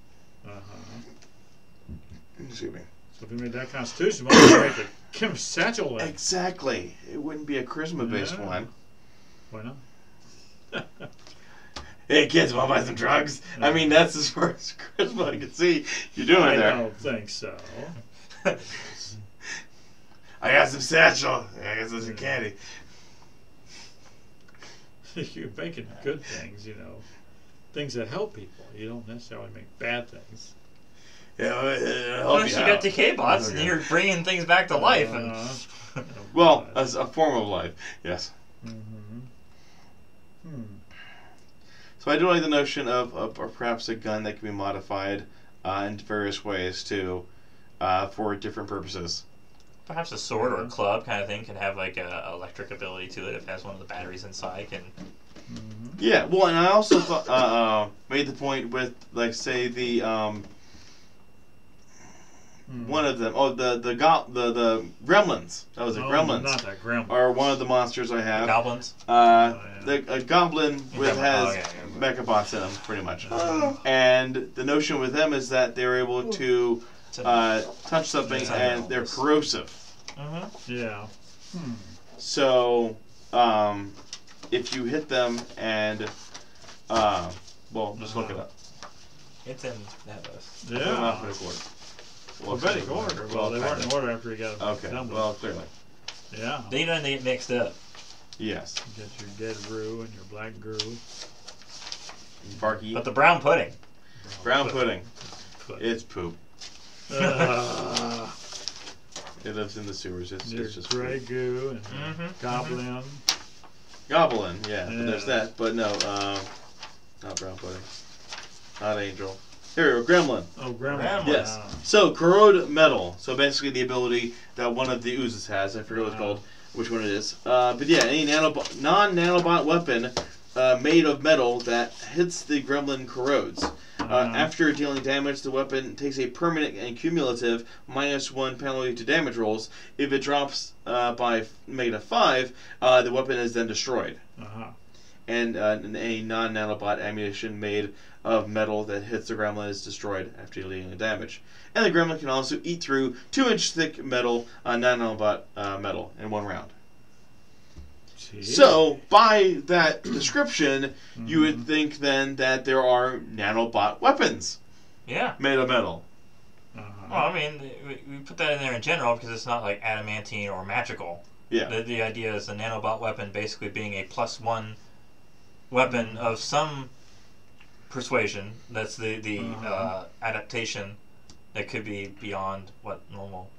Excuse me. So if we made that constitution, why would we make a Kim Satchel then? Exactly. It wouldn't be a charisma-based one. Why not? Hey kids, want to buy some drugs? I mean, that's as far as charisma I can see you doing there. I don't think so. I got some satchel. I got some candy. You're making good things, you know. Things that help people. You don't necessarily make bad things. Yeah, unless you got decay bots and you're bringing things back to life. Well, as a form of life, yes. So I do like the notion of perhaps a gun that can be modified in various ways too, for different purposes. Perhaps a sword or a club kind of thing can have like a electric ability to it if it has one of the batteries inside. Yeah, well, and I also thought made the point with, like, say the one of them. Oh, the gremlins. That was a gremlins. Not that gremlin. Or one of the monsters I have. The goblins. A goblin has mechabots in them, pretty much. And the notion with them is that they're able to touch something and they're corrosive. Yeah. So if you hit them and well, just look it up. It's in that list. Yeah. Alphabetical order. Well, they weren't in order after he got them. Okay. Well, clearly. Yeah. They don't get mixed up. Yes. You get your dead brew and your black brew. Barky. But the brown pudding. Brown pudding. It's poop. It lives in the sewers. It's just gray poop. goo and goblin. Goblin, yeah. There's that, but no, not brown pudding. Not angel. Here, gremlin. Oh, gremlin. Yes. So, corrode metal. So basically the ability that one of the oozes has. I forget what it's called, which one it is. But yeah, any non-nanobot weapon made of metal that hits the gremlin corrodes. After dealing damage, the weapon takes a permanent and cumulative -1 penalty to damage rolls. If it drops by -5, the weapon is then destroyed. And a non-nanobot ammunition made of metal that hits the gremlin is destroyed after dealing the damage. And the gremlin can also eat through 2-inch thick metal, non-nanobot metal in one round. So, by that description, you would think then that there are nanobot weapons made of metal. Well, I mean, we put that in there in general because it's not like adamantine or magical. Yeah. The idea is a nanobot weapon basically being a +1 weapon of some persuasion. That's the adaptation that could be beyond what normal.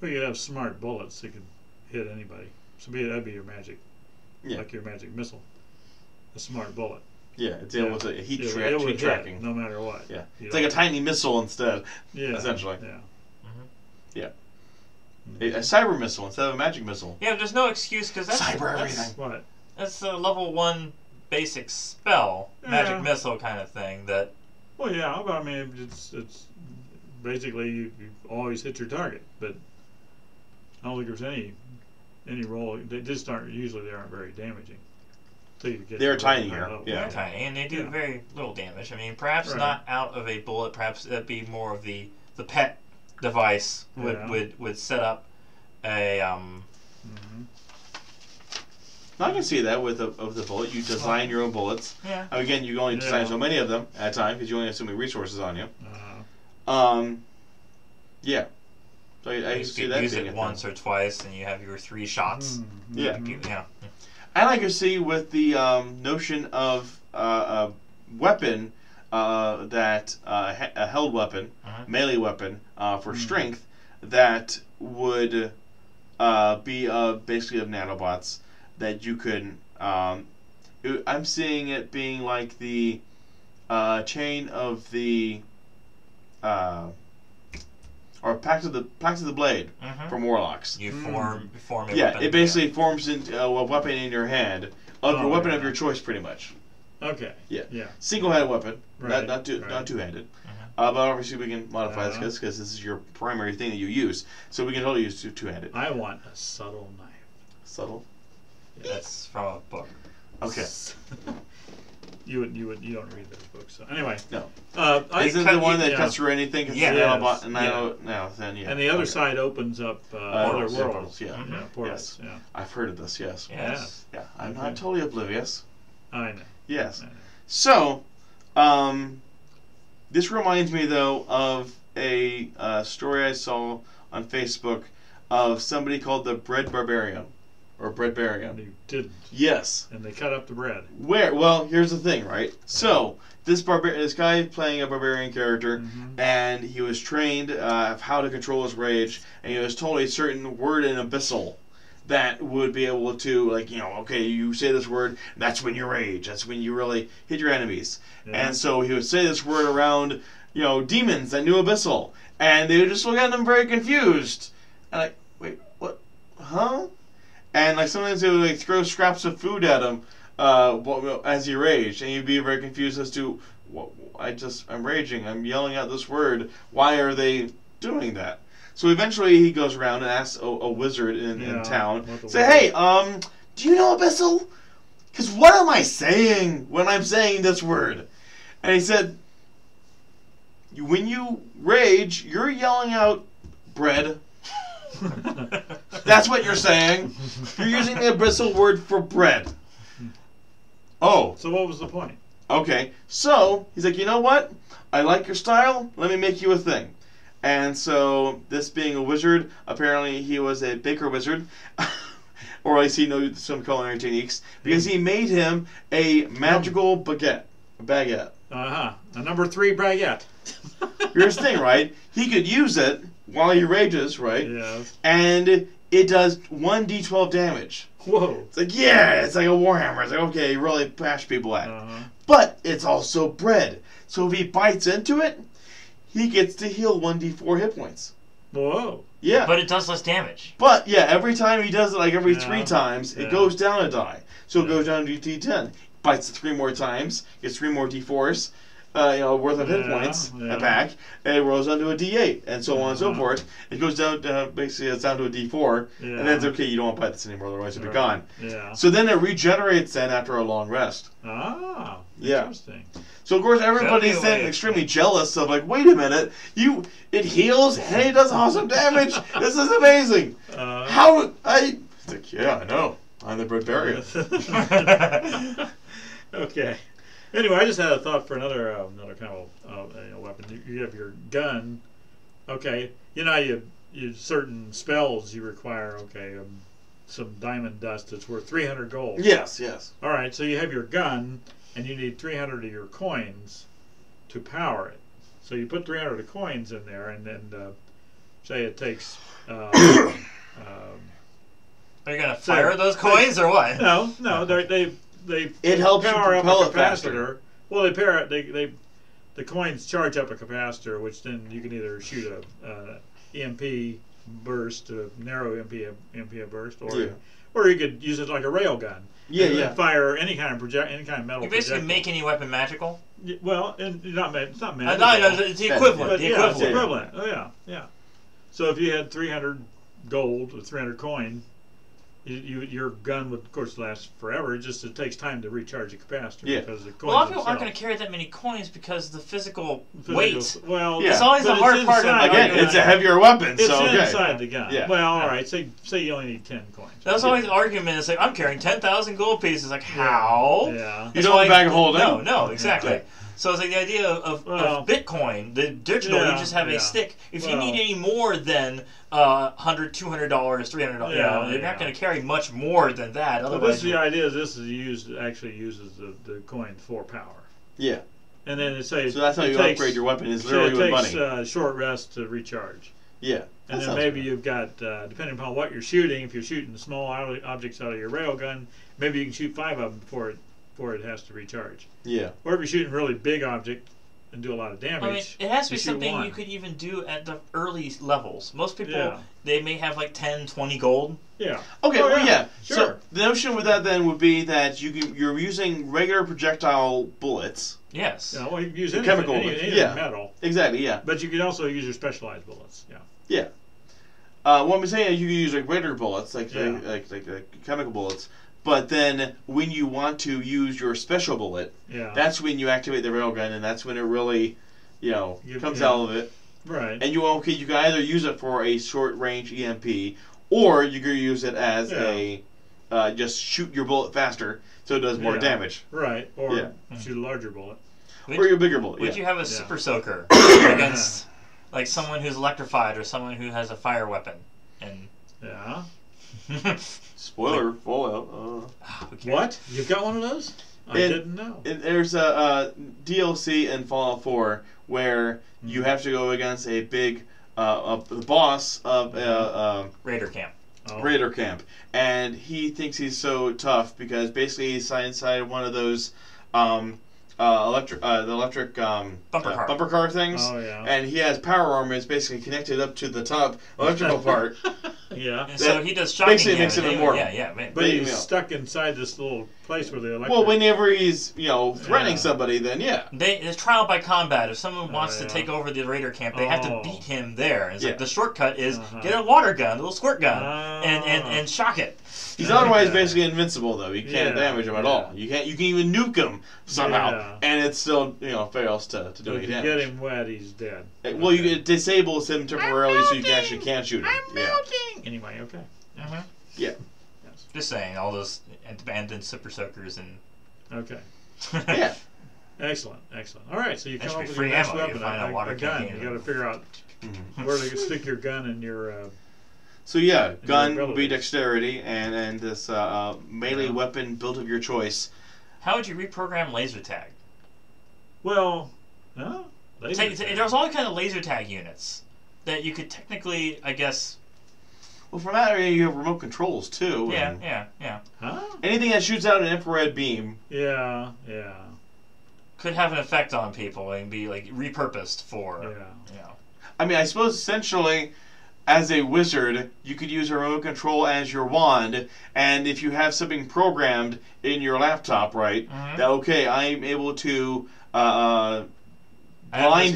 Well, you have smart bullets that could hit anybody. So that'd be your magic. Yeah. Like your magic missile. A smart bullet. Yeah, it's able to heat tracking. No matter what. Yeah. It's like a tiny missile instead, essentially. Yeah. A cyber missile instead of a magic missile. Yeah, there's no excuse because that's everything. What? That's a level 1 basic spell, magic missile kind of thing. That. Well, yeah, but I mean, it's basically you always hit your target, but I don't think there's any roll. They just aren't very damaging. They're tiny here. They're tiny, and they do very little damage. I mean, perhaps not out of a bullet. Perhaps that'd be more of the pet device would set up a I can see that with the bullet. You design your own bullets. Yeah. Again, you only design so many of them at a time because you only have so many resources on you. Yeah. So I see that. Use it once or twice, and you have your 3 shots. Yeah. And I can see with the notion of a weapon a held weapon, melee weapon for strength that would be basically of nanobots that you could. I'm seeing it being like the chain of the or Pact of the Blade from Warlocks. You form a yeah, weapon. it basically forms into a weapon in your hand of your weapon of your choice, pretty much. Okay. Yeah. Yeah. Single-handed weapon, Right. not two-handed. But obviously we can modify this because this is your primary thing that you use, so we can totally use two-handed. I want a subtle knife. Subtle. That's from a book. Okay. You don't read those books. So anyway. No. Isn't it the one that cuts through anything? Yeah. Then And the other side opens up other worlds. Yeah. Yeah. Portals. Yes. Yeah. I've heard of this. Yes. Yes. Yeah. I'm not totally oblivious. I know. Yes. I know. So, this reminds me though of a story I saw on Facebook of somebody called the Bread Barbarian. Or Breadbarian. You didn't. Yes. And they cut up the bread. Where? Well, here's the thing, right? So this guy playing a barbarian character, and he was trained of how to control his rage, and he was told a certain word in Abyssal that would be able to, like, okay, you say this word, that's when you rage. That's when you really hit your enemies. Yeah. And so he would say this word around, demons that knew Abyssal, and they would just look at him very confused, and like, wait, what? Huh? And like sometimes they would like throw scraps of food at him as he raged, and you'd be very confused as to, I'm raging, I'm yelling out this word. Why are they doing that? So eventually he goes around and asks a wizard in town, say, hey, do you know Abyssal? Because what am I saying when I'm saying this word? And he said, when you rage, you're yelling out bread. That's what you're saying. You're using the Abyssal word for bread. Oh. So what was the point? Okay. So, he's like, you know what? I like your style. Let me make you a thing. And so, this being a wizard, apparently he was a baker wizard. Or at least he knew some culinary techniques. Because he made him a magical baguette. A number 3 baguette. Here's the thing, right? He could use it while he rages, right? Yes. And it does 1d12 damage. Whoa. It's like, yeah, it's like a warhammer. It's like, okay, you really bash people at. But it's also bread. So if he bites into it, he gets to heal 1d4 hit points. Whoa. Yeah. But it does less damage. But, yeah, every time he does it, like every 3 times, it goes down a die. So it goes down to d10. Bites it 3 more times, gets 3 more d4s. Worth of hit points back, and it rolls onto a D8, and so on and so forth. It goes down, basically, it's down to a D4, and then it's okay, you don't want to buy this anymore, otherwise it'll be gone. Yeah. So then it regenerates then after a long rest. Ah, yeah. Interesting. So, of course, everybody's then extremely jealous of, like, wait a minute, it heals, and it does awesome damage. This is amazing. How, it's like, yeah, I know. I'm the Breadbarian. Okay. Anyway, I just had a thought for another kind of weapon. You have your gun. Okay, you certain spells you require. Okay, some diamond dust that's worth 300 gold. Yes, yes. All right, so you have your gun, and you need 300 of your coins to power it. So you put 300 of coins in there, and then say it takes. Are you gonna fire those coins or what? No, it helps power you up propel a it faster. capacitor. Well, the coins charge up a capacitor, which then you can either shoot a EMP burst, a narrow EMP burst, or you could use it like a rail gun. Yeah, Fire any kind of metal. You basically make any weapon magical. Well, and it's not magical. No, it's the equivalent. It's the equivalent. Oh yeah. So if you had 300 gold or 300 coin. Your gun would, of course, last forever. It takes time to recharge the capacitor. Yeah. Because the coins a lot of people aren't going to carry that many coins because the physical weight. Well, it's always the hard part. Again, it's a heavier weapon. It's so inside the gun. Yeah. Well, all right. Say you only need 10 coins. That's always the argument. It's like, I'm carrying 10,000 gold pieces. Like, how? Yeah. You don't have a bag of holding. No, exactly. Yeah. So it's like the idea of Bitcoin, the digital, you just have a stick. If you need any more than $100, $200, $300, you're not going to carry much more than that. Otherwise, the idea is actually uses the coin for power. Yeah. And then say so that's how you upgrade your weapon. Is literally with money. It takes short rest to recharge. Yeah. And then maybe you've got, depending upon what you're shooting, if you're shooting small objects out of your railgun, maybe you can shoot 5 of them before it has to recharge. Yeah. Or if you're shooting a really big object and do a lot of damage. I mean, it has to be something you could even do at the early levels. Most people, they may have like 10, 20 gold. Yeah. Okay, yeah. Sure. So the notion with that then would be that you're using regular projectile bullets. Yes. Yeah, well, you can use chemical metal. Exactly, yeah. But you could also use your specialized bullets, yeah. Yeah. What I'm saying is you can use like regular bullets, like chemical bullets, but then when you want to use your special bullet, that's when you activate the railgun, and that's when it really, comes out of it. Right. And you can either use it for a short range EMP, or you can use it as a just shoot your bullet faster, so it does more damage. Right. Or shoot a larger bullet. Or your bigger bullet. Would you have a super soaker against like someone who's electrified or someone who has a fire weapon? And spoiler, Fallout. What? You've got one of those? I didn't know. There's a DLC in Fallout 4 where you have to go against a big the boss of Raider camp. Raider camp, and he thinks he's so tough because basically he's inside one of those electric bumper car things. Oh, yeah. And he has power armor. It's basically connected up to the top electrical part. Yeah. And so he does shocking basically makes him immortal. Yeah. But he's stuck inside this little place where the electric. Well, whenever he's threatening somebody, then there's trial by combat. If someone wants to take over the Raider camp, they have to beat him there. It's like the shortcut is get a water gun, a little squirt gun, and shock it. He's otherwise basically invincible, though. You can't damage him at all. You can even nuke him somehow, and it still fails to do any damage. If you get him wet, he's dead. Well, it disables him temporarily, so you can't shoot him. I'm melting. Anyway, okay. Yeah. Yes. Just saying, all those abandoned super soakers and. Okay. Yeah. Excellent. All right, so you come up with free your next ammo. weapon, You find a water gun. can. You got to figure out where to stick your gun in your. So gun would be dexterity, and this melee weapon built of your choice. How would you reprogram laser tag? Well, there's all kind of laser tag units that you could technically, I guess. Well, from that area, you have remote controls too. Yeah. Huh? Anything that shoots out an infrared beam. Yeah. Could have an effect on people and be like repurposed for. I mean, I suppose essentially, as a wizard, you could use a remote control as your wand, and if you have something programmed in your laptop, right, that I'm able to blind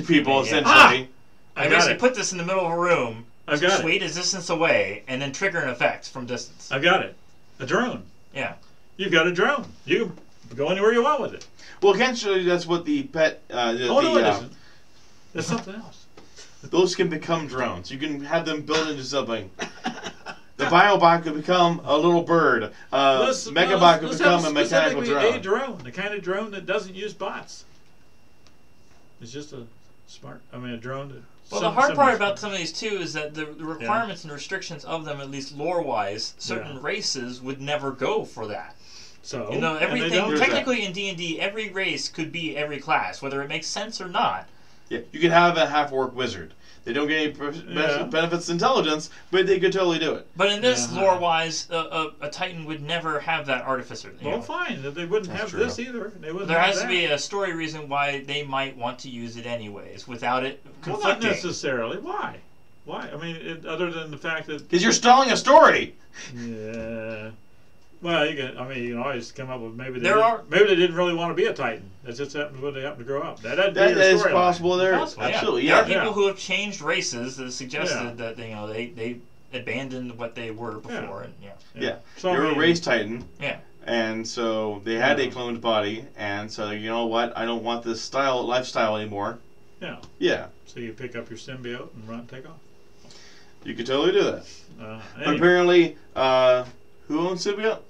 people essentially. I basically put this in the middle of a room. I've got wait a distance away, and then trigger an effect from distance. I've got it. A drone. Yeah. You've got a drone. You can go anywhere you want with it. Well, essentially, that's what the pet. No, it isn't. There's something else. Those can become drones. You can have them built into something. The Biobot could become a little bird. Megabot could become a mechanical drone. A drone, the kind of drone that doesn't use bots. It's just a drone that. Well, the hard part about some of these, too, is that the requirements and restrictions of them, at least lore-wise, certain races would never go for that. So, everything, technically in D&D, every race could be every class, whether it makes sense or not. Yeah, you could have a half-orc wizard. They don't get any benefits to intelligence, but they could totally do it. But in this, lore-wise, a Titan would never have that artificer. Well, fine. They wouldn't have this either. There has to be a story reason why they might want to use it anyways, without it conflicting. Well, not necessarily. Why? I mean, other than the fact that... Because you're stalling a story! Yeah... Well, you can always come up with maybe they didn't really want to be a Titan. That's just when they happen to grow up. That is possible there. Absolutely, There are people who have changed races that suggested that they abandoned what they were before. So you're a race Titan. Yeah. And so they had a cloned body, and so you know what? I don't want this lifestyle anymore. Yeah. Yeah. So you pick up your symbiote and run, take off. You could totally do that. But apparently, who owns symbiote?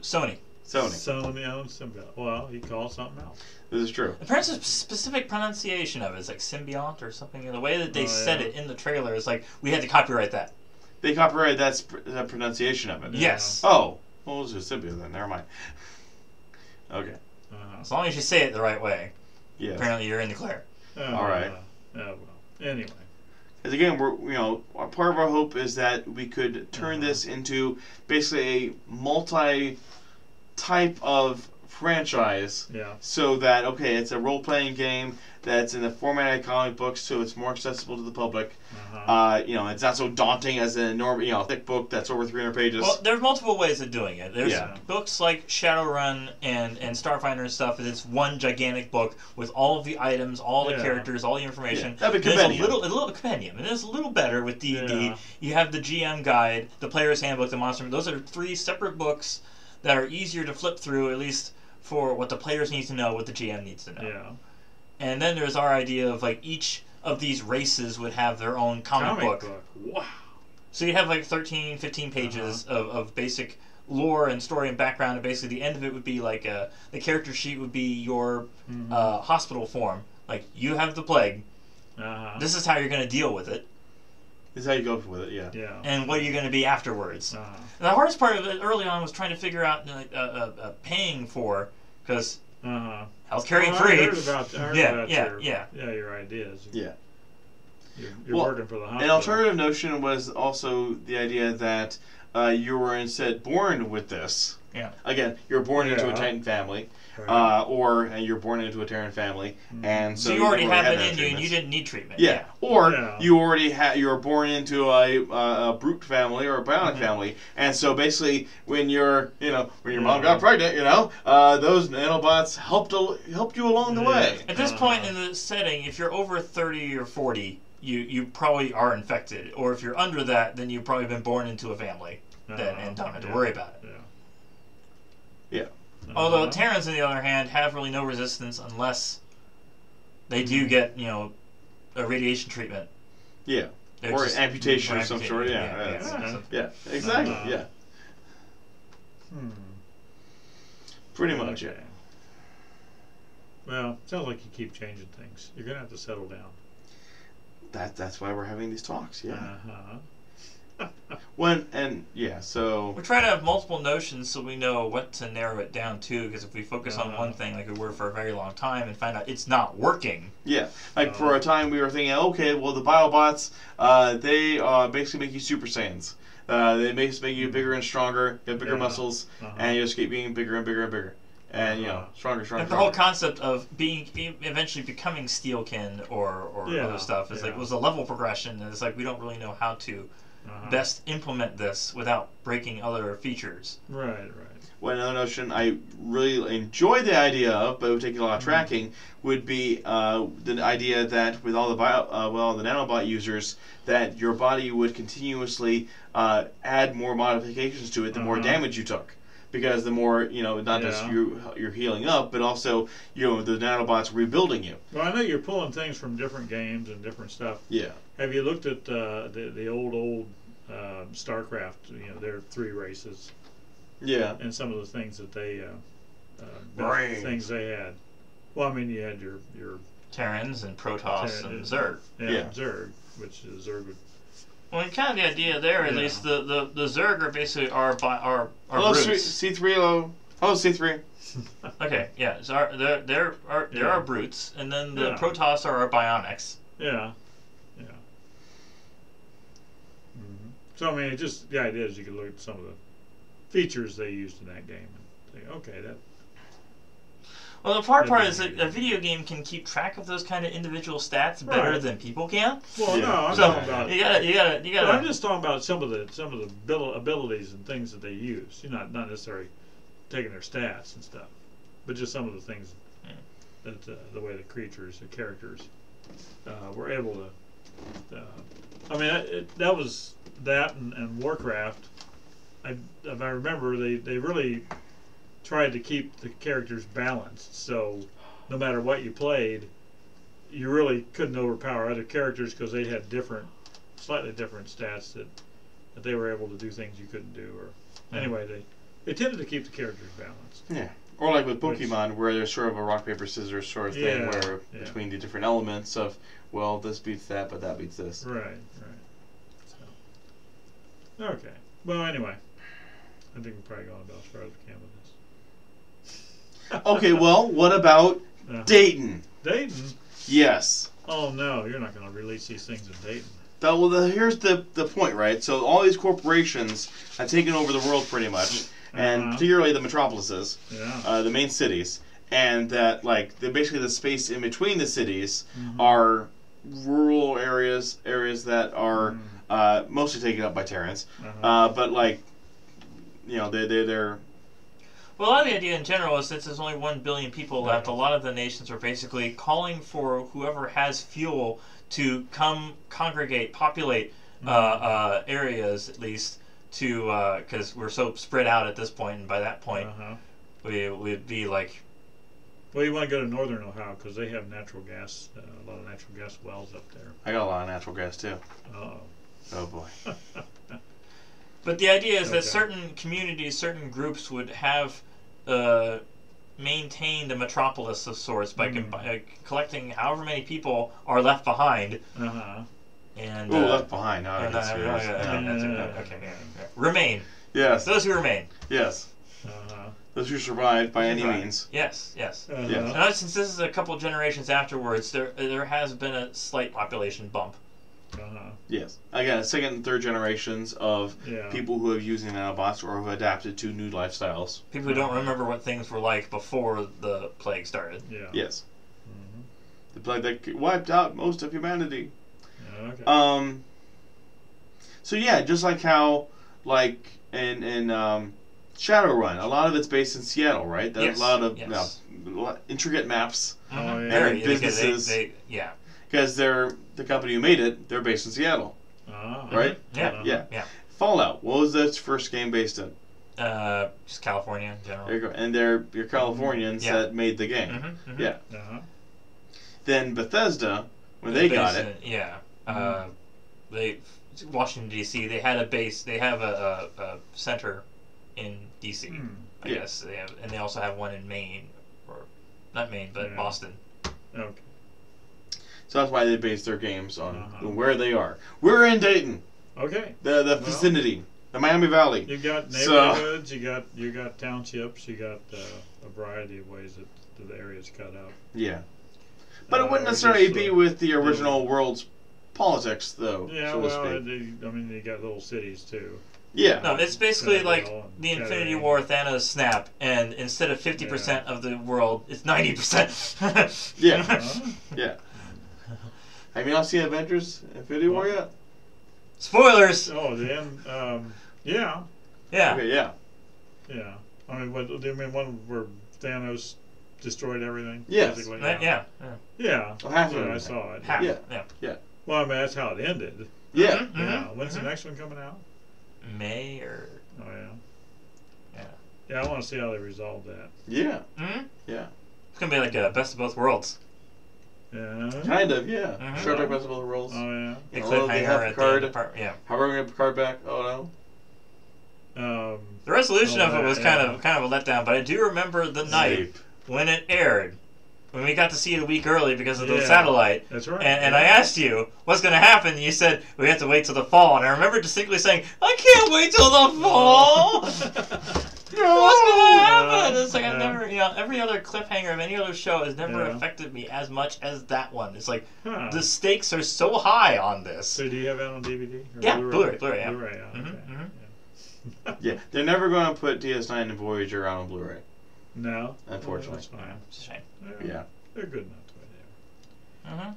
Sony. Sony owns symbiote. Well, he calls something else. This is true. Apparently, a specific pronunciation of it is like symbiont or something. The way that they said it in the trailer is like we had to copyright that. They copyrighted that pronunciation of it. Yes. Oh, well, it was a symbiote then. Never mind. Okay. As long as you say it the right way. Yes. Apparently, you're in the clear. All right. Well, anyway. Because again, part of our hope is that we could turn this into basically a multi-type of franchise. Yeah. So that it's a role-playing game that's in the format of comic books, so it's more accessible to the public. It's not so daunting as a normal, thick book that's over 300 pages. Well, there's multiple ways of doing it. There's books like Shadowrun and Starfinder and stuff, and it's one gigantic book with all of the items, all the characters, all the information. Yeah. That'd be compendium. It's a little compendium, and it's a little better with D&D. Yeah. You have the GM guide, the player's handbook, the monster. Those are 3 separate books that are easier to flip through, at least for what the players need to know, what the GM needs to know. Yeah. And then there's our idea of each of these races would have their own comic book. Wow. So you have 13, 15 pages of basic lore and story and background, and basically the end of it would be the character sheet would be your hospital form. You have the plague. This is how you're going to deal with it. This is how you go with it, yeah. And what are you going to be afterwards? And the hardest part of it early on was trying to figure out paying for, because healthcare ain't free. I heard about your ideas. Yeah. You're working for the hospital. An alternative notion was also the idea that you were instead born with this. Yeah. Again, you're born into a Titan family, or you're born into a Terran family, and so you already have it in you, and you didn't need treatment. Yeah. Or you already you're born into a brute family or a bionic family, and so basically when your mom got pregnant, those nanobots helped you along the way. At this point in the setting, if you're over 30 or 40, you probably are infected, or if you're under that, then you've probably been born into a family and don't have to worry about it. Yeah. Although Terrans, on the other hand, have really no resistance unless they do get, a radiation treatment. Yeah. Or amputation of some sort. Yeah, exactly. Yeah. Pretty much. Okay. Well, sounds like you keep changing things. You're going to have to settle down. That's why we're having these talks, yeah. So we try to have multiple notions so we know what to narrow it down to, because if we focus on one thing like we were for a very long time and find out it's not working. Yeah, for a time we were thinking, okay, well the Biobots, they basically make you Super Saiyans. They make you bigger and stronger, you have bigger muscles, and you just keep being bigger and bigger and bigger. And stronger. And the whole concept of eventually becoming Steelkin or other stuff is it was a level progression, and it's we don't really know how to best implement this without breaking other features. Right. Well, another notion I really enjoy the idea of, but it would take a lot of tracking, would be the idea that with all the nanobot users, that your body would continuously add more modifications to it the more damage you took. Because the more, not just you're healing up, but also, the nanobots rebuilding you. Well, I know you're pulling things from different games and different stuff. Yeah. Have you looked at the old StarCraft? There are 3 races. Yeah. And some of the things that they things they had. Well, I mean, you had your Terrans and Protoss and Zerg. Yeah, Zerg, which Zerg would. Well, kind of the idea there, at least the Zerg are basically our brutes. C3. Hello, C3. Okay, yeah. So there are brutes, and then the Protoss are our bionics. Yeah. So I mean, the idea is you could look at some of the features they used in that game and say, okay, that. Well, the hard part is that a video game can keep track of those kind of individual stats better than people can. Well, no, I'm talking about you gotta. I'm just talking about some of the abilities and things that they use. Not necessarily taking their stats and stuff, but just some of the things that the way the characters were able to. I mean, that was that and Warcraft. If I remember, they really tried to keep the characters balanced, so no matter what you played, you really couldn't overpower other characters because they had slightly different stats that they were able to do things you couldn't do. Or anyway, they tended to keep the characters balanced. Yeah, or like with Pokemon, where there's sort of a rock paper scissors sort of thing, where between the different elements of, well, this beats that, but that beats this. Right. So, okay. Well, anyway, I think we're probably going about as far as we can with this. Okay, well, what about Dayton? Dayton? Yes. Oh no, you're not going to release these things in Dayton. Well, here's the point, right? So all these corporations have taken over the world pretty much, and particularly the metropolises, the main cities, and that basically the space in between the cities are rural areas that are mostly taken up by Terrans, but they're. Well, a lot of the idea in general is since there's only 1 billion people left, a lot of the nations are basically calling for whoever has fuel to come congregate, populate areas at least to because we're so spread out at this point, and by that point we'd be like. Well, you want to go to northern Ohio because they have natural gas, a lot of natural gas wells up there. I got a lot of natural gas too. Uh-oh. Oh boy. But the idea is that certain communities, certain groups would have maintained a metropolis of sorts by collecting however many people are left behind. And left behind. Remain. Yes. Those who remain. Yes. Those who survive by any means. Yes. Yes. Now, since this is a couple generations afterwards, there has been a slight population bump. Yes. Again, second and third generations of people who have used the nanobots or have adapted to new lifestyles. People who don't remember what things were like before the plague started. Yeah. Yes. The plague that wiped out most of humanity. Okay. So yeah, just like how in Shadowrun, a lot of it's based in Seattle, right? There's a lot of intricate maps and businesses. Because they're the company who made it. They're based in Seattle, right? Yeah. Fallout. What was its first game based in? Just California in general. There you go. And they're Californians that made the game. Yeah. Then Bethesda, when they got it. Washington D.C. They had a base. They have a center in D.C. I guess they have, and they also have one in Maine, or not Maine, but Boston. Okay. So that's why they base their games on where they are. We're in Dayton. Okay. The vicinity, the Miami Valley. You got neighborhoods. You got townships. You got a variety of ways that the area's cut out. Yeah. But it wouldn't necessarily be with the original world's politics, though. Yeah, so well, you got little cities too. Yeah. No, it's basically like the Infinity War Thanos snap, and instead of 50% of the world, it's 90%. Yeah. Have you not seen Avengers Infinity War yet? Spoilers! Oh, then, yeah. Okay, yeah. Yeah. I mean, what do you mean one where Thanos destroyed everything? Yes. Basically? Yeah. Well, half of it. I saw it. Half. Yeah. Well, I mean, that's how it ended. Yeah. Yeah. When's the next one coming out? May or... Oh, yeah, I want to see how they resolve that. Yeah. Yeah. It's going to be like a best of both worlds. Yeah. Kind of, yeah. Star Trek Best of Both Worlds. Oh, yeah. The cliffhanger at the end of part, How are we going to get Picard back? Oh, no. The resolution of it was kind of a letdown, but I do remember the night when it aired. When we got to see it a week early because of the satellite. That's right. And I asked you, what's going to happen? And you said, we have to wait till the fall. And I remember distinctly saying, I can't wait till the fall! What's going to happen? It's like I've never, every other cliffhanger of any other show has never affected me as much as that one. It's like, the stakes are so high on this. So do you have it on DVD? Yeah, Blu-ray, yeah. Blu-ray, yeah, they're never going to put DS9 and Voyager out on Blu-ray. No. Unfortunately. That's fine. It's a shame. Yeah. They're good enough the way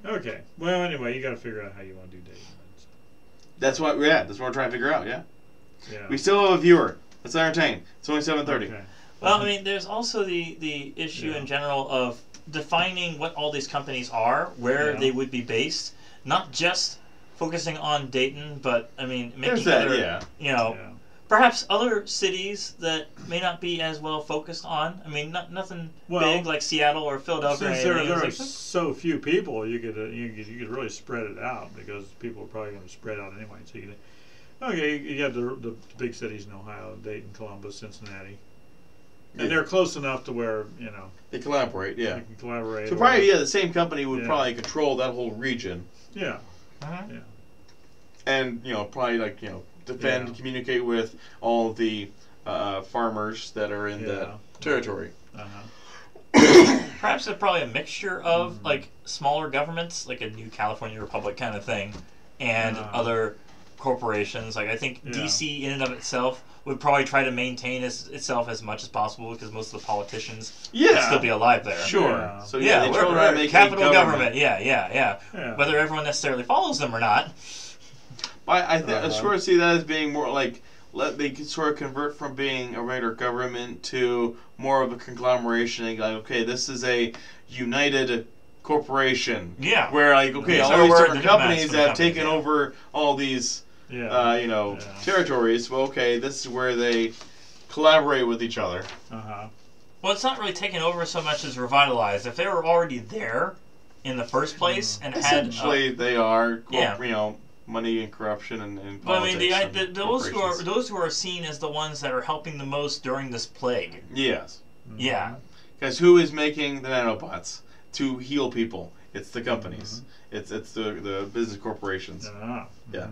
they are. Okay. Well, anyway, you got to figure out how you want to do dating. So. That's what we're trying to figure out, yeah. Yeah. We still have a viewer. Let's entertain. It's only 7:30. Okay. Well, I mean, there's also the issue in general of defining what all these companies are, where they would be based, not just focusing on Dayton, but, I mean, making perhaps other cities that may not be as well focused on. I mean, nothing big like Seattle or Philadelphia. Since there are so few people, you could really spread it out because people are probably going to spread out anyway. So you have the big cities in Ohio: Dayton, Columbus, Cincinnati, and they're close enough to where they collaborate. Yeah, they can collaborate. So probably the same company would probably control that whole region. Yeah. Yeah. And probably defend, communicate with all the farmers that are in that territory. Perhaps it's probably a mixture of like smaller governments, like a new California Republic kind of thing, and other corporations. Like I think DC in and of itself would probably try to maintain itself as much as possible because most of the politicians would still be alive there. Sure. Yeah. So yeah, we're capital government. Yeah. Whether everyone necessarily follows them or not. I sort of see that as being more like they could sort of convert from being a regular government to more of a conglomeration. And like, okay, this is a united corporation. Yeah. Where like, okay, all these different companies that have taken over all these, territories. Well, okay, this is where they collaborate with each other. Well, it's not really taken over so much as revitalized. If they were already there in the first place and essentially they are, money and corruption and politics. But I mean, those who are seen as the ones that are helping the most during this plague. Yes. Yeah. Because who is making the nanobots to heal people? It's the companies. It's the business corporations. Yeah.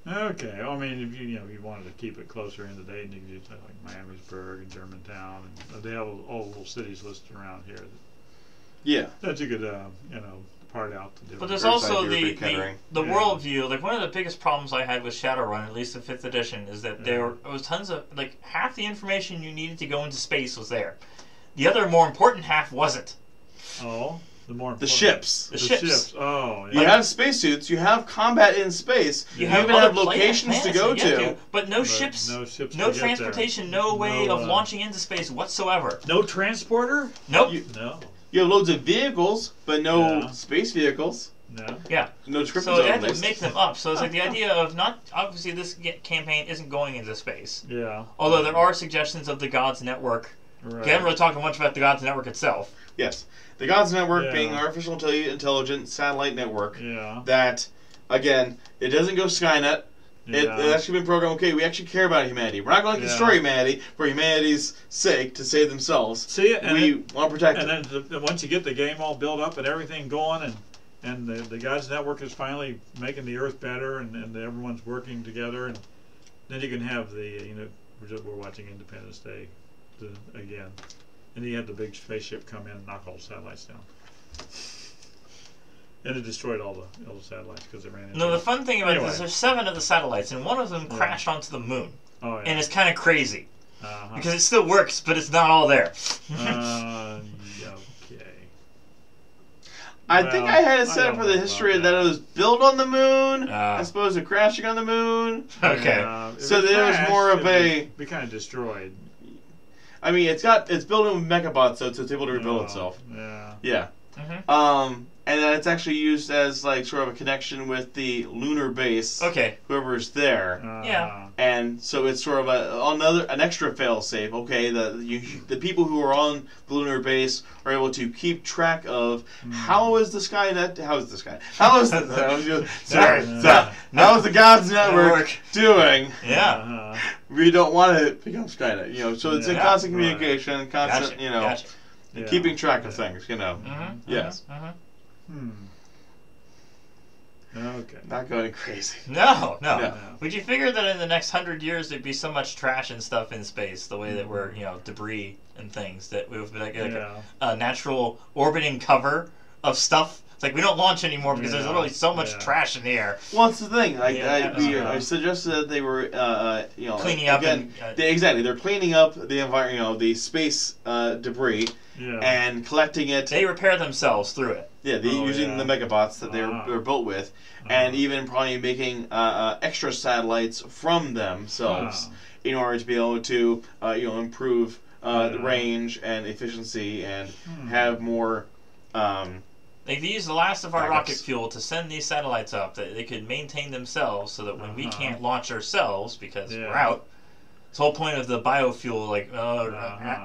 Okay. I mean, if you wanted to keep it closer in the day, you could use like Miamisburg and Germantown, and they have all little cities listed around here. That you could part out the different. But there's also the worldview. Like one of the biggest problems I had with Shadowrun, at least the 5th edition, is that there was tons of half the information you needed to go into space was there. The other more important half wasn't. Oh, the ships. The ships. Oh, yeah. You have spacesuits. You have combat in space. You even have locations to go to. But no ships. No transportation. No way of launching into space whatsoever. No transporter. Nope. No. You have loads of vehicles, but no space vehicles. No. Yeah. No trip So they had to make them up. So it's like the idea of not obviously this campaign isn't going into space. Yeah. Although there are suggestions of the Gods Network. Right. We haven't really talked much about the Gods Network itself. Yes. The Gods Network being an artificial intelligent satellite network. Yeah. That, again, it doesn't go Skynet. It's actually been programmed, okay, we actually care about humanity. We're not going to destroy humanity for humanity's sake to save themselves. We want to protect it. And then once you get the game all built up and everything going, and the Gods Network is finally making the Earth better, and everyone's working together, and then you can have we're watching Independence Day again. And you had the big spaceship come in and knock all the satellites down. And it destroyed all the satellites because it ran into the fun thing about this, there's 7 of the satellites, and one of them crashed onto the moon. Oh, yeah. And it's kind of crazy. Because it still works, but it's not all there. Okay. I think I had it set up for the history that it was built on the moon, as opposed to crashing on the moon. Okay. So there was more of be kind of destroyed. I mean, it's built in with mechabots, so it's able to rebuild itself. Yeah. And then it's actually used as like sort of a connection with the lunar base. Okay. Whoever's there. And so it's sort of an extra fail-safe. Okay, the people who are on the lunar base are able to keep track of how is the Gods Network doing? Yeah. We don't want to become Skynet, so it's in constant communication, constant, keeping track of things, Yes. Okay. Not going crazy. No. Would you figure that in the next 100 years there'd be so much trash and stuff in space, the way that we're, debris and things, that we would be like a natural orbiting cover of stuff? It's like we don't launch anymore because there's literally so much trash in the air. Well, that's the thing. I suggested that they were, cleaning up. Again, they're cleaning up the environment, the space debris, and collecting it. They repair themselves through it. Yeah, using the megabots that they're built with, and even probably making extra satellites from themselves in order to be able to, improve the range and efficiency and have more. They've used the last of our rocket fuel to send these satellites up that they could maintain themselves, so that when we can't launch ourselves because we're out. The whole point of the biofuel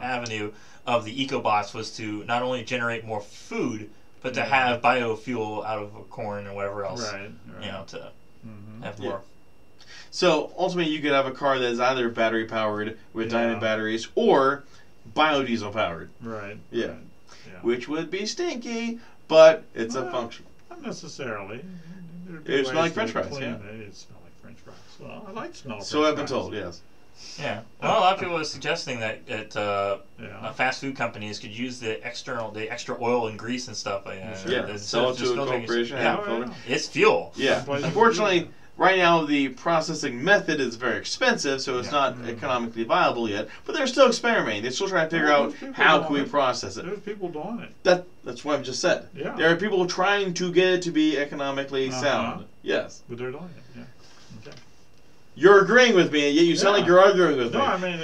avenue of the ecobots was to not only generate more food, but to have biofuel out of corn and whatever else, to have more. So ultimately, you could have a car that is either battery powered with diamond batteries or biodiesel powered. Right. Yeah. Which would be stinky, but it's a function. Not necessarily. It smells like French fries. It smells like French fries. Well, I like smell. So I've been told. Yes. Yeah. Well, a lot of people are suggesting that fast food companies could use the extra oil and grease and stuff. Sell it to a corporation. It's fuel. Yeah. Unfortunately, right now the processing method is very expensive, so it's not economically viable yet. But they're still experimenting. They're still trying to figure out how can we process it. There's people doing it. That's what I've just said. Yeah. There are people trying to get it to be economically sound. Yes. But they're doing it. Yeah. Okay. You're agreeing with me, yet you sound like you're arguing with me. No, I mean,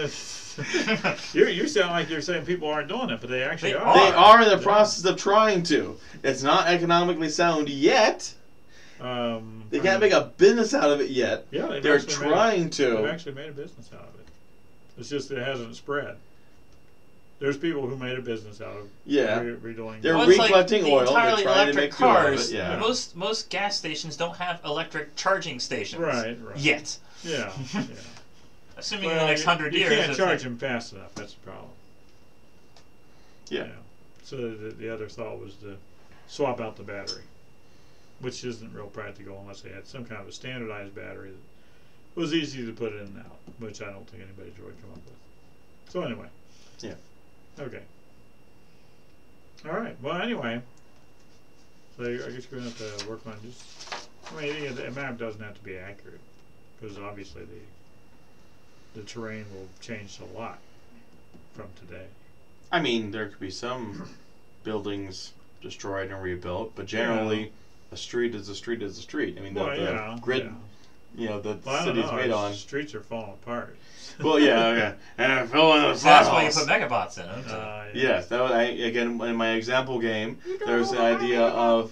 you sound like you're saying people aren't doing it, but they actually are. They are in the process of trying to. It's not economically sound yet. They can't make a business out of it yet. Yeah, they're trying to. They've actually made a business out of it. It's just it hasn't spread. There's people who made a business out of redoing. They're recollecting oil. They're trying to make cars. Fuel of it. Most gas stations don't have electric charging stations. Right. Yet. Yeah. Assuming in the next 100 years. You can't charge them fast enough. That's the problem. Yeah. So the other thought was to swap out the battery, which isn't real practical unless they had some kind of a standardized battery that was easy to put in and out, which I don't think anybody's really come up with. So anyway. Yeah. Okay. All right. Well, anyway. So I guess you're going to have to work on just. I mean, the map doesn't have to be accurate because obviously the terrain will change a lot from today. I mean, there could be some buildings destroyed and rebuilt, but generally, a street is a street is a street. I mean, the grid, the city's made on. Streets are falling apart. Well, and filling the that's why you put megabots in them. Yes, that was again in my example game. There's the idea of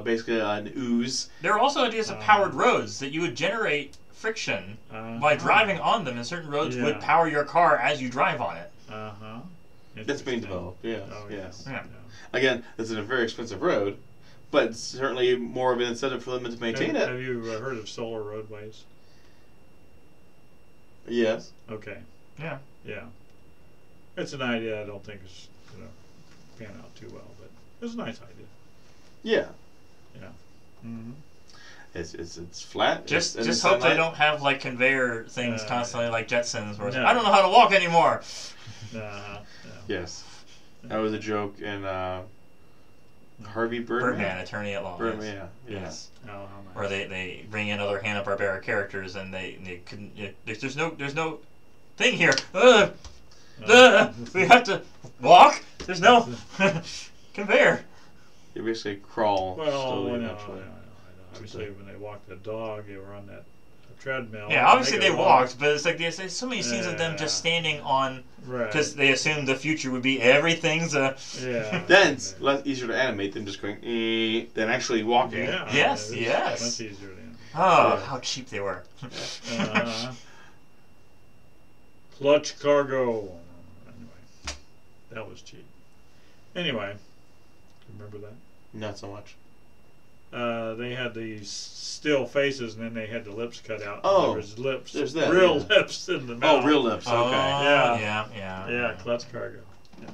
basically an ooze. There are also ideas of powered roads that you would generate friction by driving on them, and certain roads would power your car as you drive on it. That's being developed. Yes. Oh, yes. Yeah. Again, this is a very expensive road, but certainly more of an incentive for them to maintain it. Have you heard of solar roadways? Yes. Okay. Yeah. Yeah. It's an idea I don't think is going to pan out too well, but it's a nice idea. Yeah. Yeah. Mm-hmm. It's flat. Just hope they don't have like conveyor things constantly like Jetsons where I don't know how to walk anymore. Yes. That was a joke in Harvey Birdman, Attorney at Law. Birdman, yes. Oh, nice. Where they bring in other Hanna-Barbera characters and they couldn't. There's no thing here. We have to walk. There's no conveyor. They basically crawl. Well, I know. Obviously, when they walked the dog, they were on that treadmill. Yeah, obviously they walked, but it's like there's so many scenes of them just standing on, because they assumed the future would be everything's a. Yeah. Then it's easier to animate than just going than actually walking. Yeah. Yes. Much easier to animate. Oh, how cheap they were. Clutch cargo. Anyway, that was cheap. Anyway, remember that? Not so much. They had these still faces, and then they had the lips cut out. Oh, there was lips. There's that. Real lips in the mouth. Oh, real lips. Okay. Yeah. Clutch cargo. Yeah.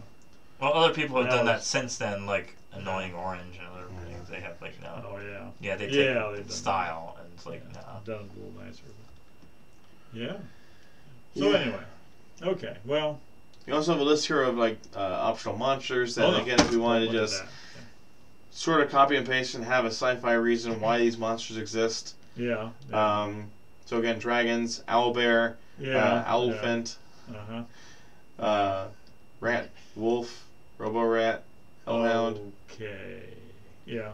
Well, other people have done that since then, like Annoying Orange and other things. They have like no. Oh yeah. Yeah, they take style and it's like no. Done it a little nicer. Yeah. So anyway, okay. Well. You also have a list here of like optional monsters that again, if we wanted to just sort of copy and paste and have a sci-fi reason why these monsters exist. Yeah. So again, dragons, owlbear, owlphant, rat, wolf, robo-rat, hellhound. Okay. Yeah.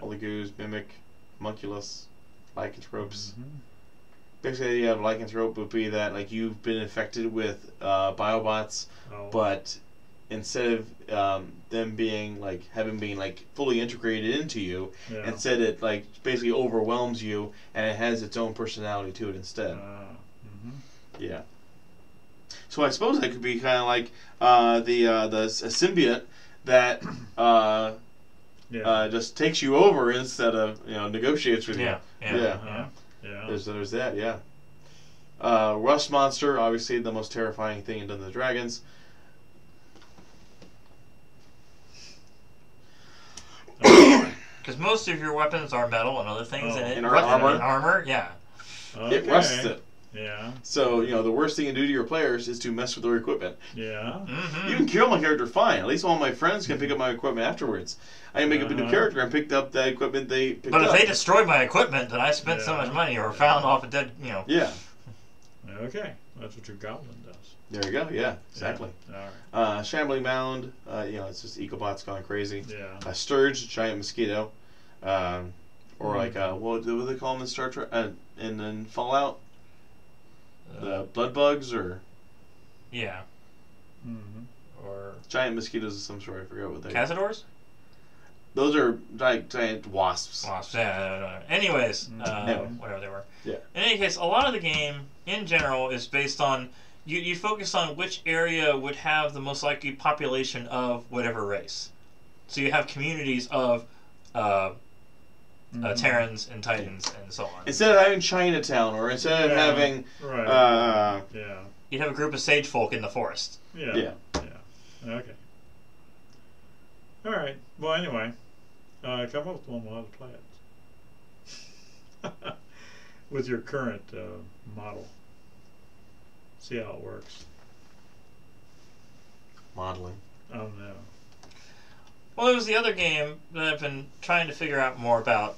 Oligoos, mimic, homunculus, lycanthropes. Basically, the lycanthrope would be that like you've been infected with biobots, but instead of them being like having been like fully integrated into you, instead it like basically overwhelms you and it has its own personality to it instead. Yeah. So I suppose that could be kind of like the symbiote that just takes you over instead of negotiates with you. Yeah. There's that. Yeah. Rust monster, obviously the most terrifying thing in Dungeons and Dragons. Because most of your weapons are metal and other things, and armor. Yeah. Okay. It rusts it. Yeah. So, the worst thing you can do to your players is to mess with their equipment. Yeah. You can kill my character fine. At least all my friends can pick up my equipment afterwards. I can make up a new character and picked up the equipment they picked up. But if they destroy my equipment that I spent so much money or found off a dead, Yeah. Okay. That's what your goblin does. There you go. Yeah, exactly. Yeah. All right. Shambling Mound, it's just ecobots going crazy. Yeah. Sturge, giant mosquito. Or like, what do they call them in Star Trek? In Fallout? The blood bugs, or? Yeah. Mm-hmm. Or giant mosquitoes of some sort. I forget what they are. Cazadors? Those are giant wasps. Wasps, yeah. Anyways, whatever they were. Yeah. In any case, a lot of the game, in general, is based on, you focus on which area would have the most likely population of whatever race. So you have communities of Terrans and Titans and so on. Instead of having Chinatown, or instead of having... Right. You'd have a group of sage folk in the forest. Yeah. Okay. All right. Well, anyway, come up with one while to play it. With your current model. See how it works. Modeling. Oh, no. Well, there was the other game that I've been trying to figure out more about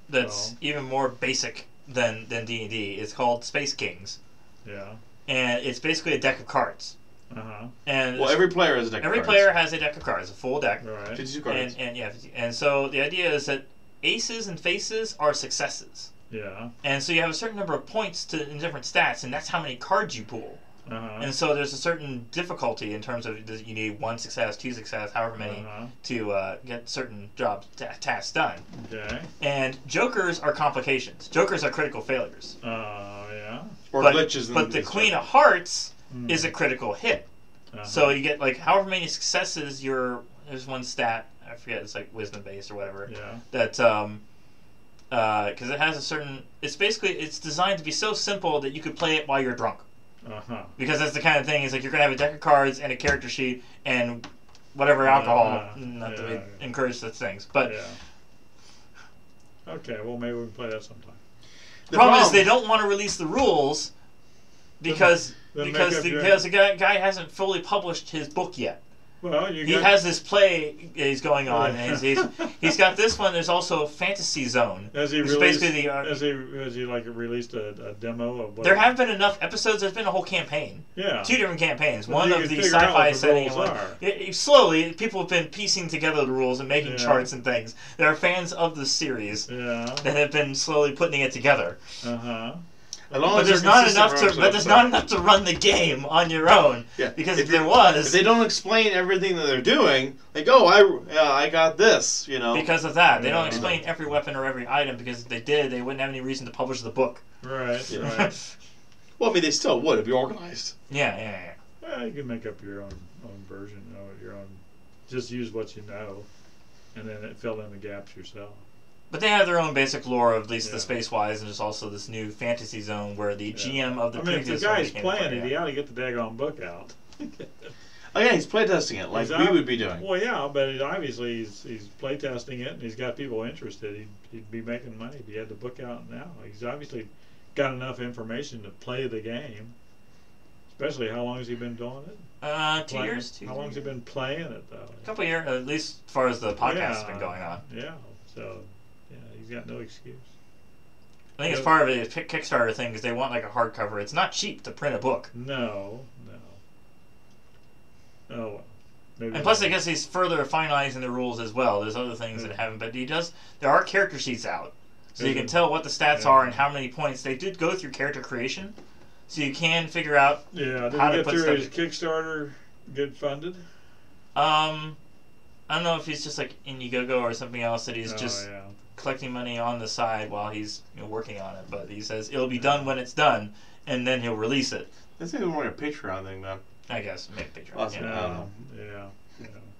that's even more basic than D&D. It's called Space Kings. Yeah. And it's basically a deck of cards. Uh-huh. And every player has a deck of cards. Every player has a deck of cards, a full deck. Right. 52 cards. And so the idea is that aces and faces are successes. Yeah. And so you have a certain number of points in different stats, and that's how many cards you pull. Uh-huh. And so there's a certain difficulty in terms of you need 1 success, 2 success, however many to get certain tasks done. Okay. And jokers are complications. Jokers are critical failures. Yeah. Or glitches. But the Queen of Hearts is a critical hit. So you get like however many successes there's one stat, I forget, it's like wisdom based or whatever. Yeah. That because it has a certain, it's designed to be so simple that you could play it while you're drunk. Because that's the kind of thing, is like you're gonna have a deck of cards and a character sheet and whatever alcohol. Not that we encourage such things, but okay, well maybe we can play that sometime. The problem is they don't want to release the rules because the guy hasn't fully published his book yet. Well, he has this play he's going on, and he's got this one. There's also a Fantasy Zone. Has he released? Has he like released a demo of? There have been enough episodes. There's been a whole campaign. Yeah. 2 different campaigns. One of the sci-fi setting, and one. Slowly, people have been piecing together the rules and making charts and things. There are fans of the series that have been slowly putting it together. But there's not enough to run the game on your own. Yeah. Because if they don't explain everything that they're doing, like, I got this, Because of that, they don't explain every weapon or every item, because if they did, they wouldn't have any reason to publish the book. Right. Well, I mean, they still would if you're organized. Yeah. You can make up your own version, your own. Just use what you know, and then fill in the gaps yourself. But they have their own basic lore, at least the space-wise, and there's also this new Fantasy Zone where the GM of the previous if the guy's playing it, he ought to get the daggone book out. Oh yeah, he's playtesting it like we would be doing. Well, yeah, but obviously he's playtesting it, and he's got people interested. He'd be making money if he had the book out now. He's obviously got enough information to play the game. Especially, how long has he been doing it? 2 years. How long has he been playing it, though? A couple of years, at least as far as the podcast has been going on. Yeah, so... he's got no excuse. I think it's part of a Kickstarter thing because they want like a hardcover. It's not cheap to print a book. No. Oh well. Maybe and plus, I guess he's further finalizing the rules as well. There's other things that haven't, but there are character sheets out, so you can tell what the stats are and how many points. They did go through character creation, so you can figure out. Yeah. Did he get through his Kickstarter get funded? I don't know if he's just like Indiegogo or something else that he's collecting money on the side while he's working on it, but he says it'll be done when it's done, and then he'll release it. This is more like a Patreon thing, then. I guess maybe Patreon. Yeah.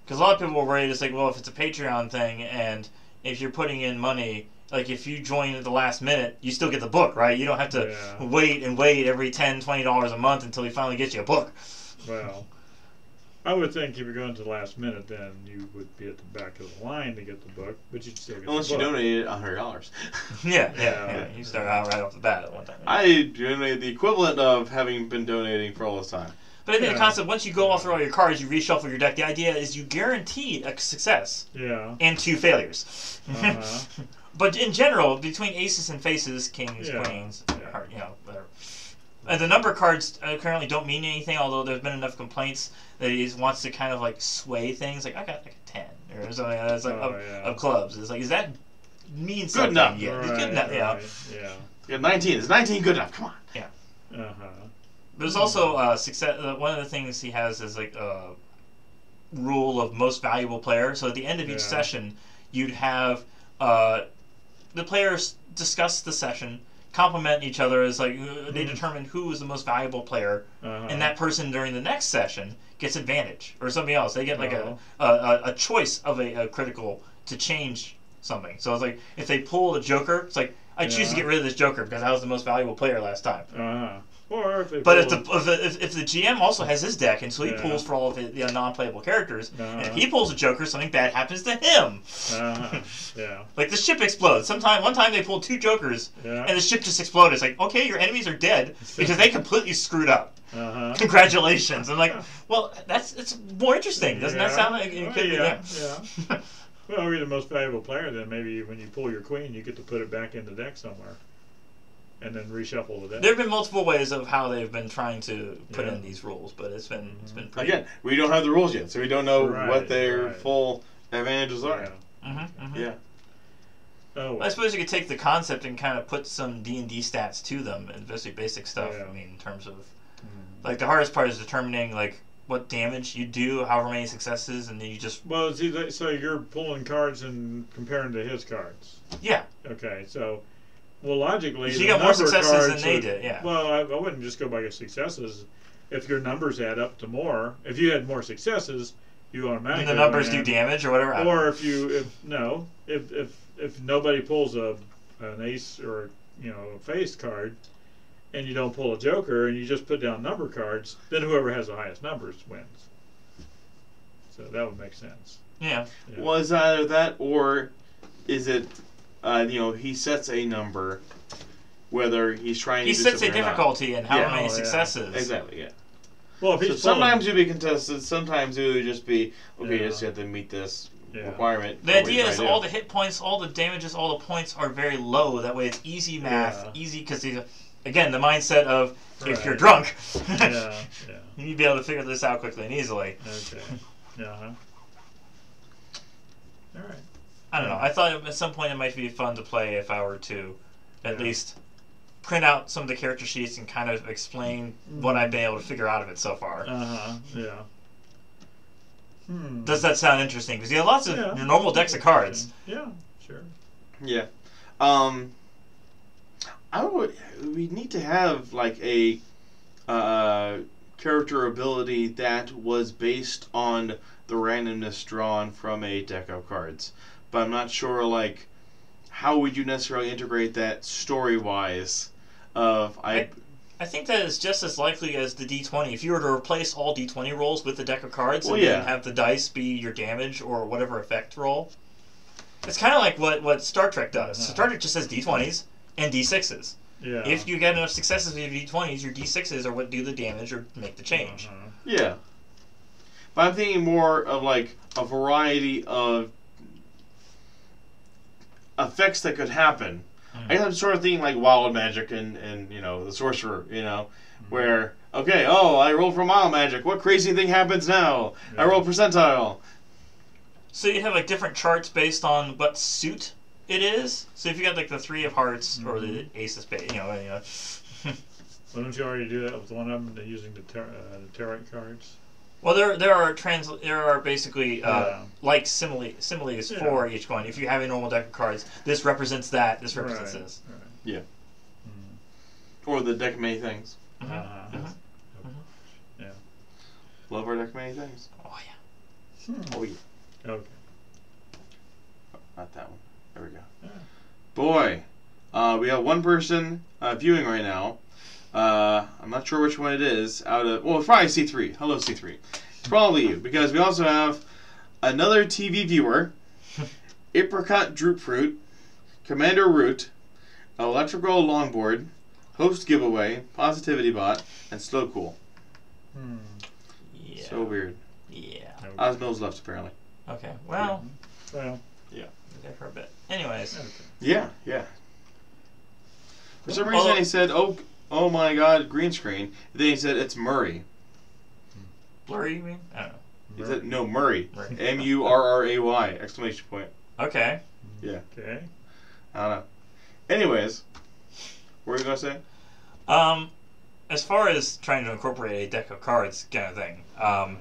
Because a lot of people were worried. It's like, well, if it's a Patreon thing, and if you're putting in money, like if you join at the last minute, you still get the book, right? You don't have to wait every $10, $20 a month until he finally gets you a book. Well, I would think if you're going to the last minute, then you would be at the back of the line to get the book, but you'd still get unless the book. you donated $100. Yeah. You start out right off the bat at one time. I donated the equivalent of having been donating for all this time. But I think the concept, once you go all through all your cards, you reshuffle your deck. The idea is you guarantee a success. Yeah. And 2 failures. But in general, between aces and faces, kings, queens, whatever. The number cards currently don't mean anything, although there's been enough complaints that he wants to kind of like sway things. Like, I got like a 10 or something that's like of clubs. It's like, does that mean something? Good enough. Yeah, Right, it's good enough. Right. Yeah. You got 19. Is 19 good enough? Come on. Yeah. There's also success. One of the things he has is like a rule of most valuable player. So at the end of each session, you'd have the players discuss the session, compliment each other as like they determine who is the most valuable player, and that person during the next session gets advantage or something else. They get like a choice of a critical to change something. So it's like if they pull a joker, it's like I choose to get rid of this joker because I was the most valuable player last time. Or if if the GM also has his deck, and so he pulls for all of the non-playable characters, and if he pulls a joker, something bad happens to him. Like the ship explodes. One time they pulled 2 jokers, and the ship just exploded. It's like, okay, your enemies are dead because they completely screwed up. Congratulations. I'm like, well, it's more interesting. Doesn't that sound like it could be? Well, if you're the most valuable player, then maybe when you pull your queen, you get to put it back in the deck somewhere. And then reshuffle the deck. There have been multiple ways of how they've been trying to put in these rules, but it's been pretty. Again, we don't have the rules yet, so we don't know what their full advantages are. Oh, well. I suppose you could take the concept and kind of put some D&D stats to them, and especially basic stuff. I mean, in terms of like the hardest part is determining like what damage you do, however many successes, and then you just. Well, see, so you're pulling cards and comparing to his cards. Yeah. Okay, so. Well, logically, you got more successes than they did. Yeah. Well, I wouldn't just go by your successes. If your numbers add up to more, if you had more successes, you automatically. And the numbers do damage or whatever. Or if nobody pulls an ace or a face card, and you don't pull a joker, and you just put down number cards, then whoever has the highest numbers wins. So that would make sense. Yeah. Well, is either that or is it? He sets a number, whether he's trying to. He sets a difficulty and how many successes. Exactly. Yeah. Well, if he's sometimes you'll be contested. Sometimes it would just be okay. Just have to meet this requirement. The idea is all the hit points, all the damages, all the points are very low. That way, it's easy math, easy because again the mindset of if you're drunk, you'd be able to figure this out quickly and easily. Okay. All right. I don't know. I thought at some point it might be fun to play if I were to at least print out some of the character sheets and kind of explain what I've been able to figure out of it so far. Does that sound interesting? Because you have lots of normal decks of cards. Yeah, sure. Yeah. We need to have like a character ability that was based on the randomness drawn from a deck of cards. But I'm not sure, like, how would you necessarily integrate that story-wise? I think that is just as likely as the D20. If you were to replace all D20 rolls with the deck of cards and then have the dice be your damage or whatever effect roll, it's kind of like what Star Trek does. So Star Trek just says D20s and D6s. Yeah. If you get enough successes with your D20s, your D6s are what do the damage or make the change. Yeah. But I'm thinking more of, like, a variety of effects that could happen. I guess I'm sort of thinking like wild magic and the sorcerer, where I rolled for wild magic. What crazy thing happens now? I roll percentile. So you have like different charts based on what suit it is. So if you got like the 3 of hearts or the ace of spades, Well, don't you already do that with one of them using the tarot cards? Well, there are basically like similes for each one. If you have a normal deck of cards, this represents that. This represents this. Right. Yeah. Or the deck of many things. Yeah. Love our deck of many things. Oh yeah. Oh yeah. Okay. Not that one. There we go. Boy, we have one person viewing right now. I'm not sure which one it is. It's probably C3. Hello, C3. Probably you, because we also have another TV viewer, Apricot Droopfruit, Commander Root, Electrical Longboard, Host Giveaway, Positivity Bot, and Slow Cool. Yeah. So weird. Yeah. Osmo's left, apparently. Okay. Well. Well. Yeah. Okay, for a bit. Anyways. Okay. Yeah. For some reason, he said, "Oh my God, green screen." Then he said, "It's Murray." Blurry, you mean? I don't know. He said, "No, Murray." Murray. Murray! Exclamation point. Okay. Yeah. Okay. I don't know. Anyways, what were you gonna say? As far as trying to incorporate a deck of cards kind of thing, I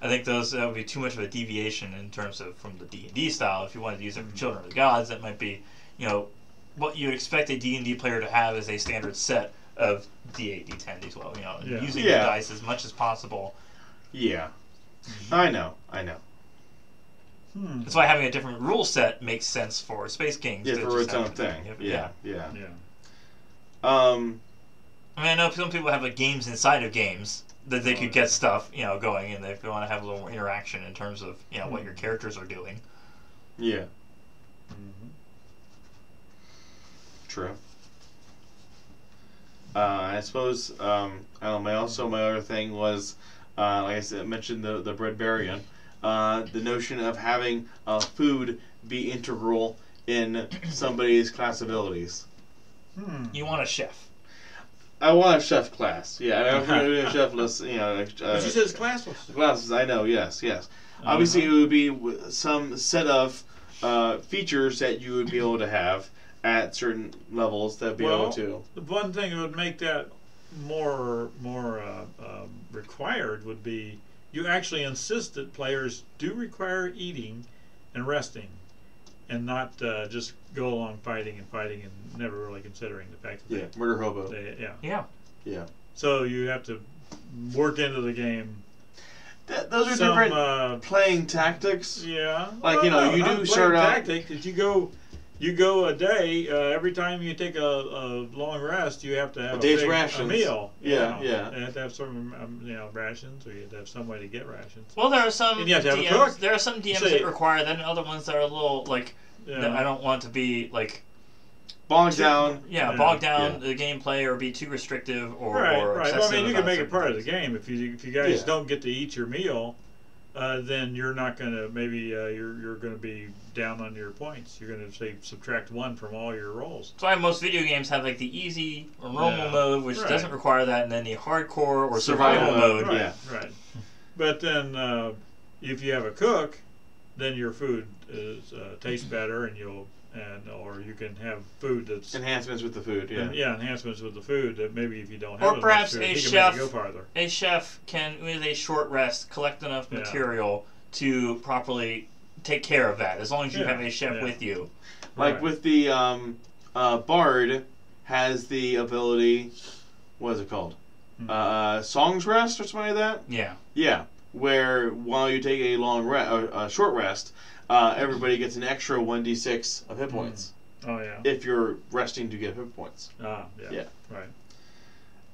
think that would be too much of a deviation in terms of from the D&D style. If you wanted to use it for Children of the Gods, that might be, what you would expect a D&D player to have is a standard set of D8, D10, D12. Using the dice as much as possible. Yeah, I know. That's why having a different rule set makes sense for Space Kings. Yeah, for its own thing. Yeah. I mean, I know some people have games inside of games that they could get stuff, going, and if they want to have a little more interaction in terms of, what your characters are doing. Yeah. True. I suppose, I don't know, my other thing was, like I said, I mentioned the Breadbarian, the notion of having food be integral in somebody's class abilities. You want a chef. I want a chef class. Yeah, I don't want a chef list. But you said it's classless. Classes, I know. Yes. Obviously, it would be some set of features that you would be able to have at certain levels that would be able to. The one thing that would make that more required would be you actually insist that players do require eating and resting, and not just go along fighting and never really considering the fact that murder hobo. Yeah. So you have to work into the game. Those are different playing tactics. Yeah. Like you do start out. Tactic that you go a day. Every time you take a long rest, you have to have a meal. Yeah. You have to have some rations, or you have to have some way to get rations. Well, there are some and you have to have DMs. a cook. There are some DMs that require that, and other ones that are a little that I don't want to be bogged down. Bogged down the gameplay or be too restrictive or right. Excessive. Well, I mean, you can make it part of the game. If you guys don't get to eat your meal, then you're not gonna you're gonna be down on your points. You're gonna subtract 1 from all your rolls. That's why most video games have the easy or normal mode, which doesn't require that, and then the hardcore or survival mode. Right. But then if you have a cook, then your food tastes better, and or you can have food that's enhancements with the food. Enhancements with the food that maybe if you don't have. Or perhaps food, a chef can, with a short rest, collect enough material to properly take care of that. As long as you have a chef with you. Like with the Bard has the ability. What is it called? Song's Rest or something like that. Yeah. Where while you take a short rest, everybody gets an extra 1d6 of hit points. Oh yeah. If you're resting to get hit points. Yeah. Right.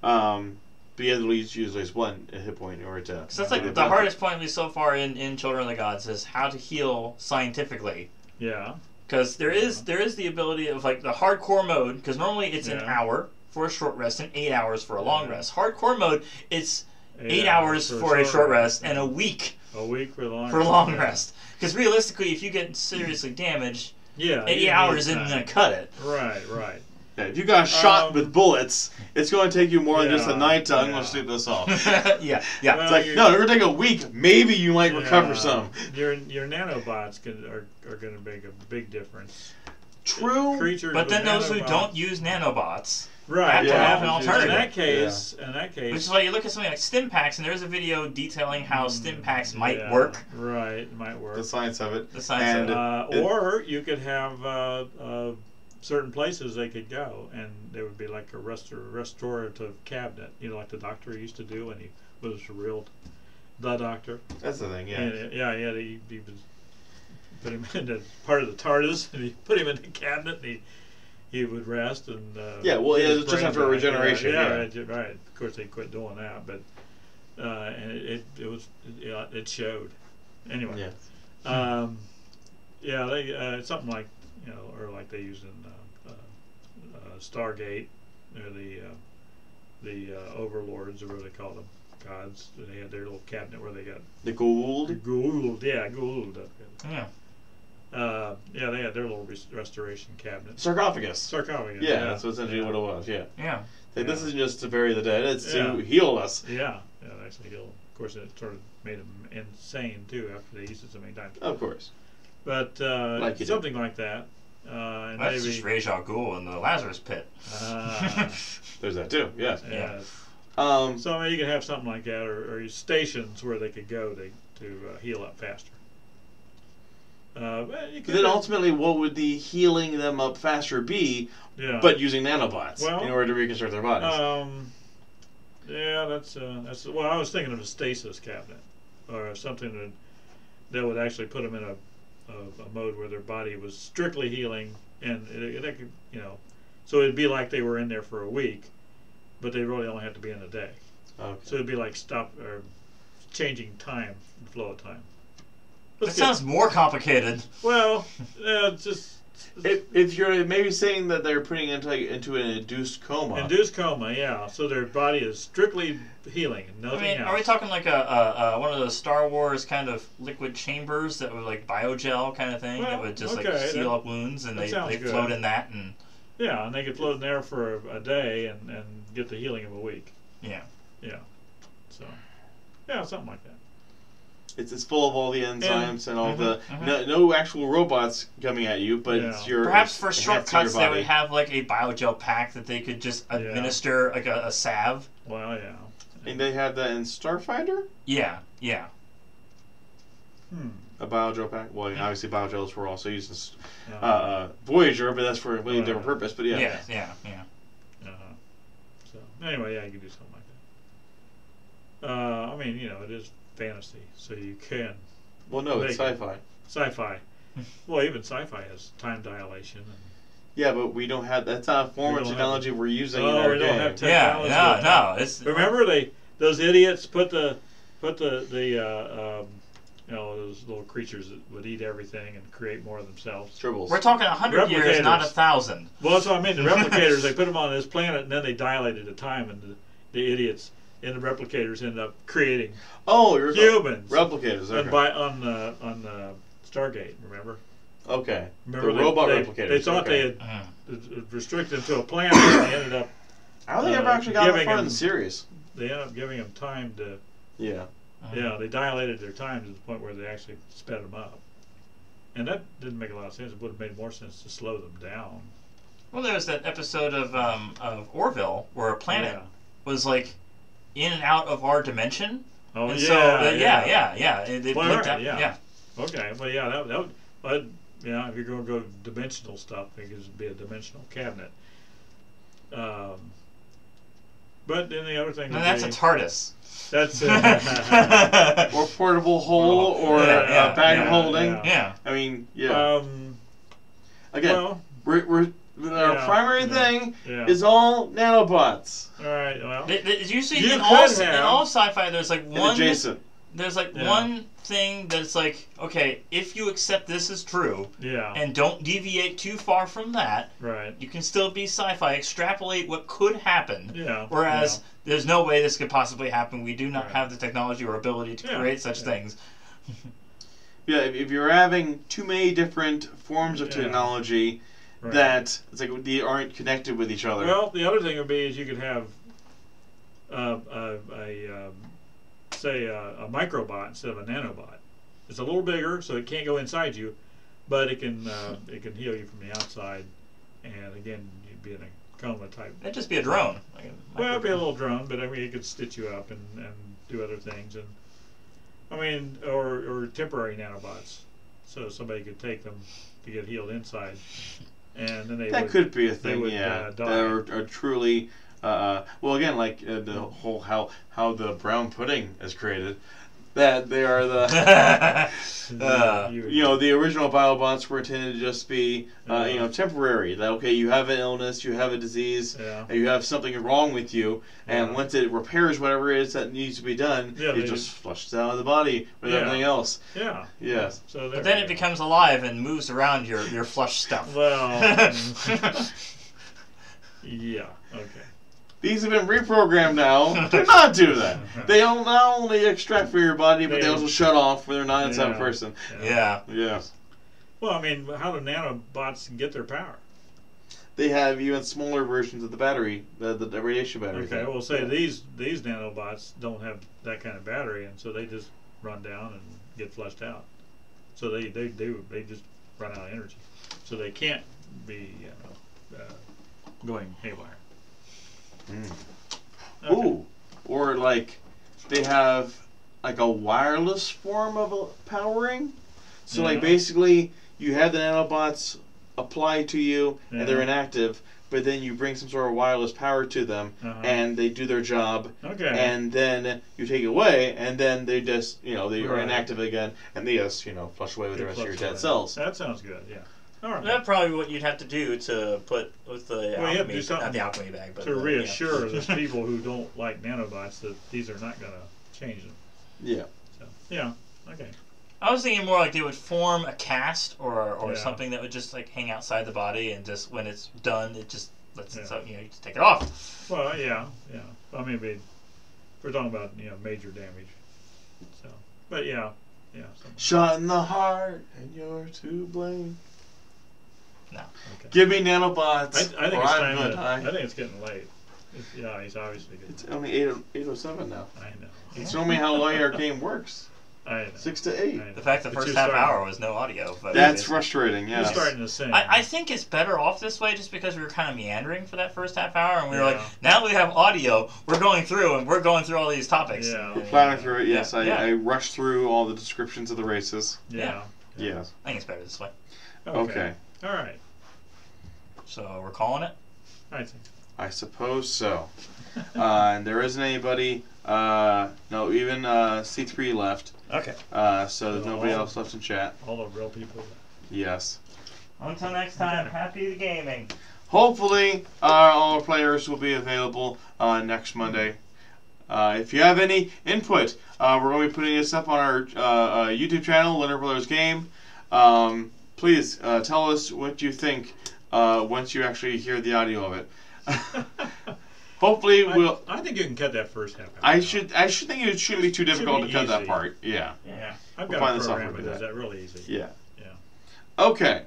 But you have to use at least 1 hit point in order to. So that's the hardest point, at least so far in Children of the Gods, is how to heal scientifically. Yeah. Because there is the ability of the hardcore mode, because normally it's an hour for a short rest and 8 hours for a long rest. Hardcore mode, it's 8 hours for a short rest and a week. A week for a long rest. Because realistically, if you get seriously damaged, 8 hours isn't going to cut it. Right. Yeah, if you got shot with bullets, it's going to take you more than just a night to sleep this off. Yeah. Well, it's no, it'll take a week. Maybe you might recover some. Your nanobots are going to make a big difference. True. But then those who don't use nanobots have to have an alternative. In that case, which is why you look at something like stim packs, and there's a video detailing how stim packs might work. Right, it might work. The science of it. Or you could have certain places they could go, and there would be like a restorative cabinet, like the doctor used to do when he was the doctor. That's the thing, yeah. And, he was put him into part of the TARDIS, and he put him in the cabinet, and he would rest and just after a regeneration. Right. Of course, they quit doing that, but and it showed. Anyway, yeah, they something like or like they used in Stargate, or the overlords, or what they call them, gods. They had their little cabinet where they got the Gould. Gould. Yeah. They had their little restoration cabinet. Sarcophagus. Yeah, that's essentially what it was. Yeah. This isn't just to bury the dead; it's to heal us. Yeah, actually heal. Of course, it sort of made them insane too after they used it so many times. Of course. But something like that. And that's just Ra's al Ghul in the Lazarus Pit. There's that too. Yes. Yeah. So I mean, you could have something like that, or stations where they could go to heal up faster. Then ultimately, what would the healing them up faster be? Yeah. But using nanobots in order to reconstruct their bodies. That's well, I was thinking of a stasis cabinet, or something that would actually put them in a mode where their body was strictly healing, and it could, so it'd be like they were in there for a week, but they really only have to be in a day. Okay. So it'd be like changing time, flow of time. That sounds more complicated. Well, it's just. If you're maybe saying that they're putting into an induced coma. Induced coma, yeah. So their body is strictly healing and nothing else. Are we talking like a one of those Star Wars kind of liquid chambers that were like biogel kind of thing, that would just seal up wounds, and they float in that, and and they could float in there for a day and get the healing of a week. Yeah. So something like that. It's full of all the enzymes and all the no actual robots coming at you, but it's your perhaps for shortcuts they would have like a biogel pack that they could just administer like a salve. Well, yeah. And they had that in Starfighter. Yeah. A biogel pack. Well, obviously biogels were also used in Voyager, but that's for a completely different purpose. But yeah. So anyway, you can do something like that. I mean, it is fantasy, so you can. Well, no, it's sci-fi. Sci-fi. Well, even sci-fi has time dilation. Yeah, but we don't have. That's not a form of technology we're using in our we don't game. have technology. No. It's remember those idiots put the those little creatures that would eat everything and create more of themselves. Tribbles. We're talking 100 years, not 1,000. Well, that's what I mean. The replicators, they put them on this planet, and then they dilated the time, and the idiots in the replicators end up creating humans. Replicators, okay. And on Stargate, remember? Okay. Remember the robot replicators. They thought they had restricted them to a planet, and they ended up. I don't think they ever actually got that far in the series. They ended up giving them time to. Yeah. Yeah, they dilated their time to the point where they actually sped them up. And that didn't make a lot of sense. It would have made more sense to slow them down. Well, there was that episode of Orville where a planet was like in and out of our dimension. Oh, and yeah. It well, blinked right, out. Yeah. Okay, well, yeah, that would, if you're going to go dimensional stuff, I think it would be a dimensional cabinet. But then the other thing. And that's a TARDIS. That's or portable hole, or a bag of holding. Yeah. I mean, again, our primary thing is all nanobots. All right. Well, usually in all sci-fi, there's like one adjacent. There's like one thing that's like, okay, if you accept this as true, and don't deviate too far from that, you can still be sci-fi. Extrapolate what could happen. Whereas there's no way this could possibly happen. We do not have the technology or ability to create such things. If you're having too many different forms of technology that it's like they aren't connected with each other. Well, the other thing would be is you could have say a microbot instead of a nanobot. It's a little bigger, so it can't go inside you, but it can heal you from the outside. And again, you'd be in a coma type. It'd just be a drone. Well, it'd be a little drone, but I mean, it could stitch you up and do other things. And I mean, or temporary nanobots, so somebody could take them to get healed inside, and then they could be a thing. Die. That are truly. Well, again, like the whole how the brown pudding is created, that they are the the original BioBots were intended to just be temporary. That okay, you have an illness, you have a disease, and you have something wrong with you, and once it repairs whatever it is that needs to be done, it just flushes out of the body with everything else. Yeah. Yes. So but then it becomes alive and moves around your flush stuff. Well. Yeah. Okay. These have been reprogrammed now to not do that. They don't not only extract from your body, but they also shut off when they're not inside a person. Yeah. Yes. Well, I mean, how do nanobots get their power? They have even smaller versions of the battery, the radiation battery. Okay, well, say these nanobots don't have that kind of battery, and so they just run down and get flushed out. So they just run out of energy. So they can't be going haywire. Okay. Ooh, or like they have like a wireless form of powering. So like basically you have the nanobots apply to you and they're inactive, but then you bring some sort of wireless power to them and they do their job. Okay. And then you take it away and then they just they are inactive again and they just flush away with the rest of your dead cells. That sounds good. Yeah. All right. That's probably what you'd have to do to put with the alchemy, not the alchemy bag, but to reassure those people who don't like nanobots that these are not going to change them. Yeah. So, yeah. Okay. I was thinking more like they would form a cast or something that would just like hang outside the body and just when it's done, it just lets it you just take it off. Well, yeah. I mean, we're talking about major damage. So, but yeah. Shot in the heart, and you're to blame. No. Okay. Give me nanobots. I think it's time. I think it's getting late. He's obviously good. It's only 8:07 now. I know. It's only how long our game works. I know. 6 to 8. The fact the first half hour was no audio. But that's frustrating. Yeah. You're starting to sing. I think it's better off this way, just because we were kind of meandering for that first half hour, and we were like, now we have audio. We're going through all these topics. Yeah. We're plowing through it. Yes, I rushed through all the descriptions of the races. Yeah. Yes. I think it's better this way. Okay. All right. So we're calling it? I think. I suppose so. And there isn't anybody. No, even C3 left. Okay. So there's nobody else left in chat. All the real people. Yes. Until next time, happy gaming. Hopefully, all our players will be available next Monday. If you have any input, we're going to be putting this up on our YouTube channel, Leonard Brothers Game. Please tell us what you think once you actually hear the audio of it. Hopefully, we'll. I think you can cut that first half. I should think it shouldn't be too difficult to cut that part. Yeah. Yeah. I've got a program that does that really easy. Yeah. Okay.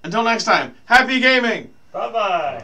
Until next time, happy gaming! Bye-bye!